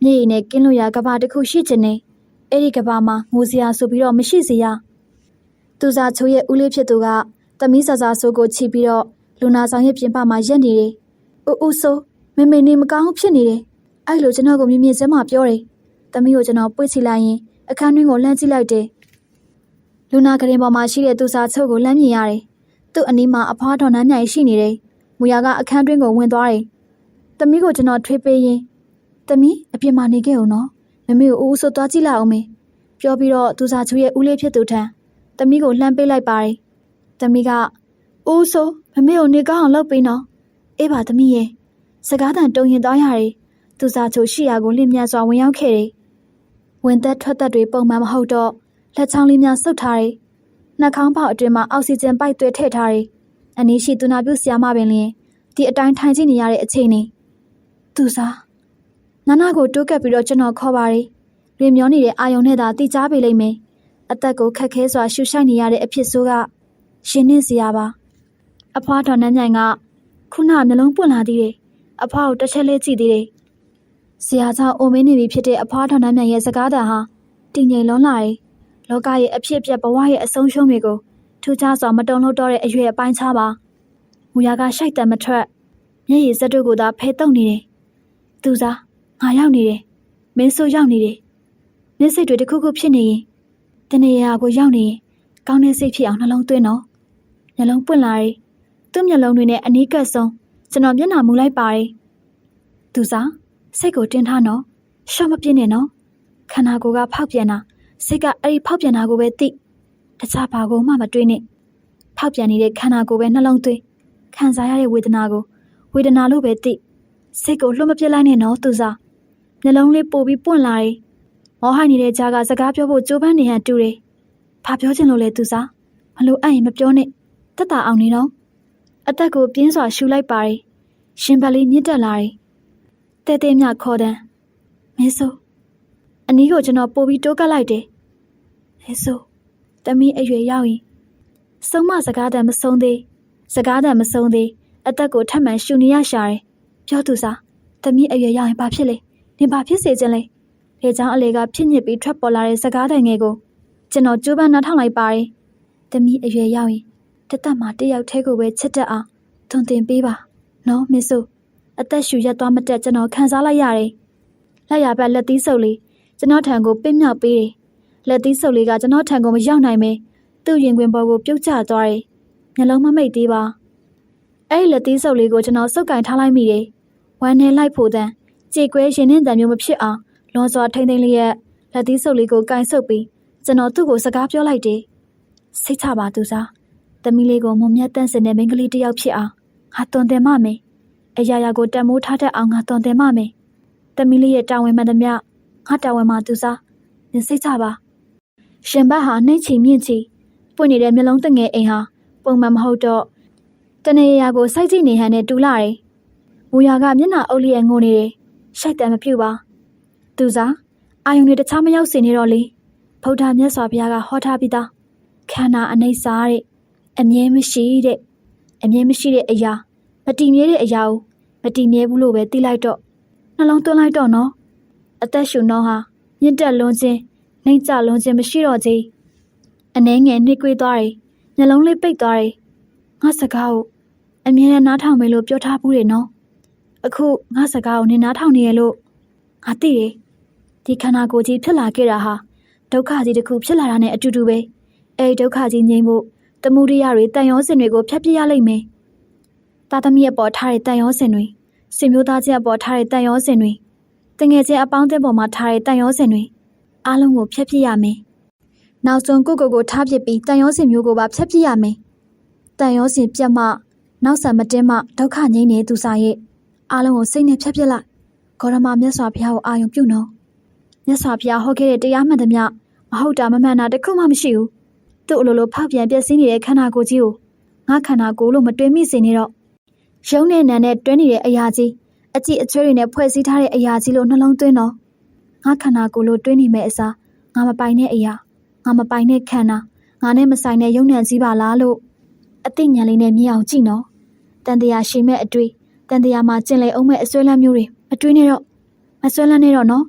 မျက်ရည်နဲ့ကင်းလို့ရကဘာတစ်ခုရှိချင်နေအဲ့ဒီကဘာမှာငိုစရာဆိုပြီးတော့မရှိစရာသူစားချိုးရဲ့ဦးလေးဖြစ်သူကသမီးဆာဆာဆိုးကိုချီပြီးတော့လူနာဆောင်ရဲ့ပြင်ပမှာရက်နေတယ်။ဦးဆိုးမေမေနေမကောင်းဖြစ်နေတယ်။အဲ့လိုကျွန်တော်ကိုမြင်စမ်းမှပြောတယ်။သမီးကိုကျွန်တော်ပွေ့ချလိုက်ရင်အခန်းတွင်းကိုလှမ်းကြည့်လိုက်တယ်။လူနာကရင်ပေါ်မှာရှိတဲ့သူစားချိုးကိုလှမ်းမြင်ရတယ်။သူ့အနီးမှာအဖွားတော်နှမ်းမြိုင်ရှိနေတယ်။မူရကအခန်းတွင်းကိုဝင်သွားတယ်။သမီးကိုကျွန်တော်ထွေးပေးရင်သမီးအပြင်မှာနေခဲ့အောင်နော်။မမေကိုဦးဆိုးသွားကြည့်လိုက်အောင်မေ။ပြောပြီးတော့သူစားချိုးရဲ့ဦးလေးဖြစ်သူထံသမီးကိုလှမ်းပေးလိုက်ပါတယ်။သမီးကအိုးဆိုမမေကိုနေကောင်းအောင်လုပ်ပေးနော်။အေးပါသမီးရဲ့စကားတန်တုံရင်သွားရတယ်။သူစားချိုရှိရာကိုလင်းမြန်စွာဝင်ရောက်ခဲ့တယ်။ဝင်သက်ထွက်သက်တွေပုံမှန်မဟုတ်တော့လက်ချောင်းလေးများဆုပ်ထားတယ်။နှာခေါင်းပေါက်အတွင်းမှာအောက်ဆီဂျင်ပိုက်သွဲထည့်ထားတယ်။အနည်းရှိသူနာပြုဆရာမပင်လျင်ဒီအတိုင်းထိုင်ကြည့်နေရတဲ့အချိန်နေသူစားနာကိုတိုးကပ်ပြီးတော့ကျွန်တော်ခေါ်ပါတယ်။ရေမျောနေတဲ့အာယုံနဲ့သာတိကျပေးလိမ့်မယ်။အသက်ကိုခက်ခဲစွာရှူရှိုက်နေရတဲ့အဖြစ်ဆိုးကရှင်နှင်းစရာပါအဖွားတော်နှမ်းမြိုင်ကခုနနှလုံးပွင့်လာသေးတယ်အဖွားကိုတစ်ချက်လေးကြည့်သေးတယ်ဆရာကြောင့်အိုမင်းနေပြီဖြစ်တဲ့အဖွားတော်နှမ်းမြိုင်ရဲ့စကားတန်ဟာတည်ငြိမ်လွန်းလာတယ်လောကရဲ့အဖြစ်အပျက်ဘဝရဲ့အဆုံးရှုံးတွေကိုထူးခြားစွာမတုံ့လို့တော့တဲ့အရွယ်အပိုင်းခြားပါမူရကရှိုက်တံမထွက်မျက်ရည်စက်တို့ကိုသာဖဲတုံနေတယ်သူစားငါရောက်နေတယ်မင်းဆိုရောက်နေတယ်မျက်စိတွေတစ်ခုခုဖြစ်နေရင်တနေရာကိုရောက်နေရင်ကောင်းတဲ့စိတ်ဖြစ်အောင်နှလုံးသွင်းတော့နှလုံးပွင့်လာတယ်သူ့မျက်လုံးတွေနဲ့အနီးကပ်ဆုံးကျွန်တော်မျက်နှာမူလိုက်ပါတယ်သူစားစိတ်ကိုတင်းထားနော်ရှော့မပြင်းနဲ့နော်ခန္ဓာကိုယ်ကဖောက်ပြန်တာ စိတ်ကအဲ့ဒီဖောက်ပြန်တာကိုပဲသိတခြားဘာကိုမှမတွေးနဲ့ဖောက်ပြန်နေတဲ့ခန္ဓာကိုယ်ပဲနှလုံးသွင်းခံစားရတဲ့ဝေဒနာကိုဝေဒနာလို့ပဲသိစိတ်ကိုလွှတ်မပြစ်လိုက်နဲ့နော်သူစားနှလုံးလေးပို့ပြီးပွင့်လာတယ်မောဟနေတဲ့ကြားကစကားပြောဖို့ကြိုးပမ်းနေဟန်တူတယ်ဘာပြောချင်လို့လဲသူစားမလို့အဲ့ရင်မပြောနဲ့တက်တာအောင်နေတော့အသက်ကိုပြင်းစွာရှူလိုက်ပါတယ်ရှင်ဘက်လေးညစ်တက်လာတယ်တဲတဲမြခေါ်တန်းမင်းဆိုအနီးကိုကျွန်တော်ပို့ပြီးတိုးကပ်လိုက်တယ်မင်းဆိုတမီးအရွယ်ရောက်ရင်ဆုံးမစကားတန်မဆုံးသေးအသက်ကိုထပ်မံရှူနေရရှာတယ်ပြောသူစားတမီးအရွယ်ရောက်ရင်ဘာဖြစ်လဲနင်ဘာဖြစ်စေခြင်းလဲလေချောင်းအလေကဖြစ်ညစ်ပြီးထွက်ပေါ်လာတဲ့စကားတန်ငယ်ကိုကျွန်တော်ကြိုးပမ်းနှားထောင်လိုက်ပါတယ်တမီးအရွယ်ရောက်ရင်တသက်မှာတယောက်တည်းကိုပဲချစ်တတ်အောင်သွန်သင်ပေးပါနော်မင်းဆိုအသက်ရှူရက်သွားမတက်ကျွန်တော်ခံစားလိုက်ရတယ်လက်ရဘက်လက်သီးဆုပ်လေးကျွန်တော်ထံကိုပင့်မြောက်ပေးတယ်လက်သီးဆုပ်လေးကကျွန်တော်ထံကိုမရောက်နိုင်ပဲသူ့ရင်ခွင်ပေါ်ကိုပြုတ်ကျသွားတယ်မျက်လုံးမမိတ်သေးပါအဲ့ဒီလက်သီးဆုပ်လေးကိုကျွန်တော်စုပ်ကင်ထားလိုက်မိတယ်ဝမ်းနဲ့လိုက်ဖို့တန်းကြေကွဲရင်နှင်းတံမျိုးမဖြစ်အောင်လွန်စွာထိမ့်သိမ့်လေးရဲ့လက်သီးဆုပ်လေးကိုကင်ဆုပ်ပြီးကျွန်တော်သူ့ကိုစကားပြောလိုက်တယ်စိတ်ချပါသူစားသမီးလေးကိုမုံမြတ်တန့်စင်တဲ့မိန်းကလေးတစ်ယောက်ဖြစ်အောင်ငါတွန်တင်မမယ်အရာရာကိုတန်မိုးထားတတ်အောင်ငါတွန်တင်မမယ်သမီးလေးရဲ့တာဝန်မှန်သမျှငါတာဝန်မှသူစားနင်စိတ်ချပါရှင်ဘတ်ဟာနှိမ့်ချီမြင့်ချီပွင့်နေတဲ့မျက်လုံးတငယ်အိမ်ဟာပုံမှန်မဟုတ်တော့တနေရာကိုစိုက်ကြည့်နေဟန်နဲ့တူလာတယ်မူရကမျက်နှာအုပ်လျက်ငိုနေတယ်ရှိုက်တံမပြုတ်ပါသူစားအာယုန်တွေတခြားမရောက်စေနေတော့လေဗုဒ္ဓမြတ်စွာဘုရားကဟောထားပြီးသားခန္ဓာအနိစ္စတဲ့အမြဲမရှိတဲ့အရာမတည်မြဲတဲ့အရာကိုမတည်မြဲဘူးလို့ပဲသိလိုက်တော့နှလုံးသွင်းလိုက်တော့နော်အသက်ရှူနှောဟာမြင့်တက်လွန်ခြင်းနှိမ့်ကျလွန်ခြင်းမရှိတော့သေးအနှဲငယ်နှိကွေးသွားတယ်နှလုံးလေးပိတ်သွားတယ်ငါစကားကိုအမြဲတမ်းနားထောင်မယ်လို့ပြောထားဘူးတယ်နော်အခုငါစကားကိုနင်နားထောင်နေရလို့ငါသိတယ်ဒီခန္ဓာကိုယ်ကြီးဖြစ်လာခဲ့တာဟာဒုက္ခကြီးတစ်ခုဖြစ်လာတာနဲ့အတူတူပဲအဲဒီဒုက္ခကြီးငြိမ်းဖို့တမှုရိယတွေတန်ရောစင်တွေကိုဖျက်ပစ်ရလိမ့်မယ်သားသမီးအပေါ်ထားတဲ့တန်ရောစင်တွေဆွေမျိုးသားချင်းအပေါ်ထားတဲ့တန်ရောစင်တွေတငယ်ချင်းအပေါင်းအသင်းပေါ်မှာထားတဲ့တန်ရောစင်တွေအားလုံးကိုဖျက်ပစ်ရမယ်နောက်ဆုံးကိုကိုထားပစ်ပြီးတန်ရောစင်မျိုးကိုပါဖျက်ပစ်ရမယ်တန်ရောစင်ပြတ်မှနောက်ဆက်မတင်းမှဒုက္ခငြိမ်းနေသူစားရဲ့အားလုံးကိုစိတ်နဲ့ဖျက်ပစ်လိုက်ဂေါရမမြတ်စွာဘုရားကိုအာရုံပြုနော်မြတ်စွာဘုရားဟောခဲ့တဲ့တရားမှန်သမျှမဟုတ်တာမမှန်တာတစ်ခုမှမရှိဘူးသူ့အလိုလိုဖောက်ပြန်ပျက်စီးနေတဲ့ခန္ဓာကိုယ်ကြီးကိုငါခန္ဓာကိုယ်လို့မတွေးမိစေနဲ့တော့ရုံးနဲ့နံနဲ့တွဲနေတဲ့အရာကြီးအကြည့်အချွဲတွေနဲ့ဖွဲ့စည်းထားတဲ့အရာကြီးလို့နှလုံးသွင်းတော့ငါခန္ဓာကိုယ်လို့တွေးနေမဲ့အစားငါမပိုင်တဲ့အရာငါမပိုင်တဲ့ခန္ဓာငါနဲ့မဆိုင်တဲ့ရုံးနဲ့ကြီးပါလားလို့အသိဉာဏ်လေးနဲ့မြင်အောင်ကြည့်နော်တန်တရားရှိမဲ့အတွေ့တန်တရားမှာကျင်လည်အောင်မဲ့အစွဲလမ်းမျိုးတွေမတွေးနဲ့တော့မစွဲလမ်းနဲ့တော့နော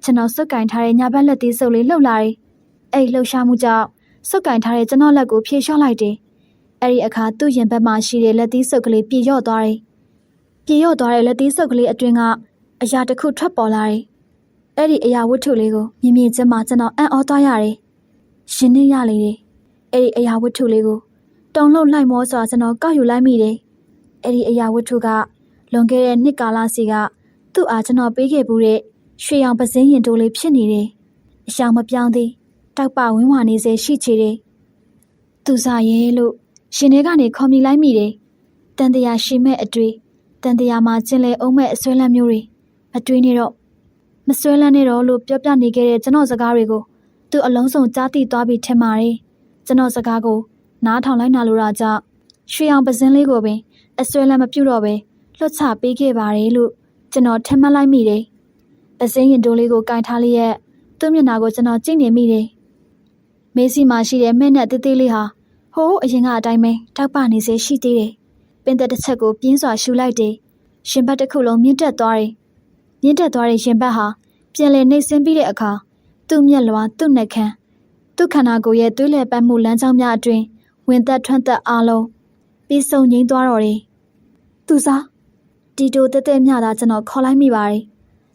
်ကျွန်တော်စုပ်ကင်ထားတဲ့ညာဘက်လက်သေးစုပ်လေးလှုပ်လာတယ်အဲ့လှုပ်ရှားမှုကြောင့်စုပ်ကင်ထားတဲ့ကျွန်တော်လက်ကိုဖြေလျှော့လိုက်တယ်အဲ့ဒီအခါသူ့ရင်ဘက်မှာရှိတဲ့လက်သေးစုပ်ကလေးပြေလျော့သွားတယ်ပြေလျော့သွားတဲ့လက်သေးစုပ်ကလေးအတွင်းကအရာတစ်ခုထွက်ပေါ်လာတယ်အဲ့ဒီအရာဝတ္ထုလေးကိုမြင်မြင်ချင်းမှကျွန်တော်အံ့ဩသွားရတယ်ရှင်နေရလေတယ်အဲ့ဒီအရာဝတ္ထုလေးကိုတုံလှုပ်လိုက်မောစွာကျွန်တော်ကောက်ယူလိုက်မိတယ်အဲ့ဒီအရာဝတ္ထုကလွန်ခဲ့တဲ့နှစ်ကာလစီကသူ့အားကျွန်တော်ပေးခဲ့ဘူးတဲ့ရွှေရောင်ပစင်းရင်တိုးလေးဖြစ်နေတယ်အရှောင်မပြောင်းသေးတောက်ပဝင်းဝါနေစေရှိချေတယ်သူစားရဲ့လို့ရှင်ထဲကနေခေါ်မိလိုက်မိတယ်တန်တရားရှိမဲ့အတွေ့တန်တရားမှာကျင်လေအောင်မဲ့အစွဲလမ်းမျိုးတွေမတွေးနေတော့မစွဲလန်းနေတော့လို့ပြောပြနေခဲ့တဲ့ကျွန်တော်စကားတွေကိုသူအလုံးစုံကြားသိသွားပြီးထင်ပါတယ်ကျွန်တော်စကားကိုနားထောင်လိုက်နာလို့တာကြောင့်ရွှေအောင်ပစင်းလေးကိုပင်အစွဲလန်းမပြုတ်တော့ပဲလွတ်ချပေးခဲ့ပါတယ်လို့ကျွန်တော်ထင်မှတ်လိုက်မိတယ်ပစင်းရင်တိုးလေးကိုကင်ထားလျက်သူ့မျက်နှာကိုကျွန်တော်ကြည့်နေမိတယ်မေးစီမှာရှိတဲ့မဲ့နဲ့တေးသေးလေးဟာဟိုးအရင်ကအတိုင်းပဲတောက်ပနေစေရှိသေးတယ်ပင်သက်တစ်ချက်ကိုပြင်းစွာရှူလိုက်တယ်ရှင်ဘတ်တစ်ခုလုံးမြင့်တက်သွားတယ်မြင့်တက်သွားတဲ့ရှင်ဘတ်ဟာပြန်လည်နှိပ်စင်းပြီးတဲ့အခါသူ့မျက်လွှာသူ့နှက်ခမ်းသူ့ခန္ဓာကိုယ်ရဲ့သွေးလည်ပတ်မှုလမ်းကြောင်းများအတွင်းဝင်သက်ထွန်းသက်အားလုံးပြီးဆုံးငြိမ်းသွားတော့တယ်သူစားတီတိုတက်တက်မြတာကျွန်တော်ခေါ်လိုက်မိပါတယ်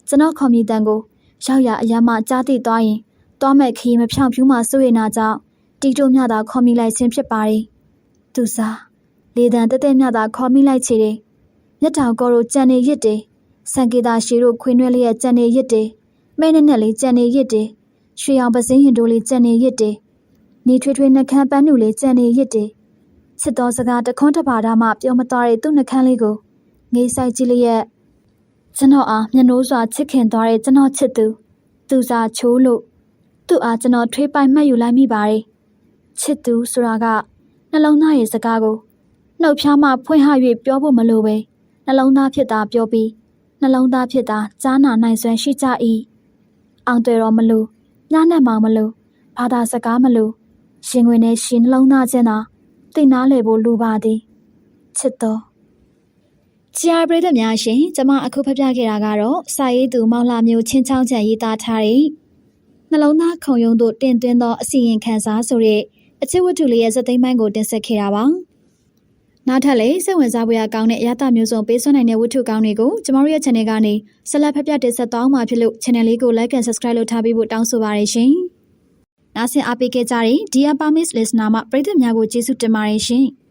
ကျွန်တော်ခေါ်မိတန်ကိုရောက်ရအရာမှကြားသိသွားရင်သွားမဲ့ခရီးမဖြောင်ဖြူးမှစိုးရိမ်နာကြောင့်တီတိုမြတာခေါ်မိလိုက်ခြင်းဖြစ်ပါတယ်သူစားလေတံတက်တက်မြတာခေါ်မိလိုက်ချေတယ်မြတ်တောင်ကောတို့ကြံနေရစ်တယ်စံကေတာရှည်တို့ခွေနွဲလေးရဲ့ကြံနေရစ်တယ်မဲနဲ့နဲ့လေးကြံနေရစ်တယ် ရွှေအောင်ပစင်းရင်တို့လေးကြံနေရစ်တယ်နေထွေးထွေးနှကန်းပန်းနုလေးကြံနေရစ်တယ်ချစ်တော်စကားတခွန်းတစ်ပါးသားမှပြောမသွားတဲ့သူ့နှကန်းလေးကိုငေးဆိုင်ကြည့်လျက်ကျွန်တော်အားမျက်နှိုးစွာချစ်ခင်သွားတဲ့ကျွန်တော်ချစ်သူစားချိုးလို့သူ့အားကျွန်တော်ထွေးပိုင်မှတ်ယူလိုက်မိပါတယ်ချစ်သူဆိုတာကနှလုံးသားရဲ့စကားကိုနှုတ်ဖျားမှဖွင့်ဟ၍ပြောဖို့မလိုပဲနှလုံးသားဖြစ်တာပြောပြီးနှလုံးသားဖြစ်တာကြားနာနိုင်စွမ်းရှိကြ၏အောင်တွေတော်မလို့ညနဲ့မောင်မလို့ဘာသာစကားမလို့ရှင်ဝင်နဲ့ရှင်နှလုံးသားချင်းသာသိနာလေဖို့လိုပါသည်ချစ်တော်ချီယာပရိသတ်များရှင်ကျမအခုဖတ်ပြခဲ့တာကတော့စာရေးသူမောင်လာမျိုးချင်းချောင်းချန်ရေးသားထားတဲ့နှလုံးသားခုံရုံတို့တင်သွင်းသောအစီရင်ခံစာဆိုတဲ့အချစ်ဝတ္ထုလေးရဲ့ဇာတ်သိမ်းပိုင်းကိုတင်ဆက်ခဲ့တာပါနောက်ထပ်လည်းစိတ်ဝင်စားဖွယ်ကောင်းတဲ့အရာတာမျိုးစုံပေးစွမ်းနိုင်တဲ့ဝတ္ထုကောင်းတွေကိုကျမတို့ရဲ့ channel ကနေဆက်လက်ဖတ်ပြတင်ဆက်သွားမှာဖြစ်လို့ channel လေးကို like and subscribe လုပ်ထားပေးဖို့တောင်းဆိုပါရရှင်။နားဆင်အားပေးခဲ့ကြတဲ့ Dear Promise Listener မှပရိသတ်များကိုကျေးဇူးတင်ပါတယ်ရှင်။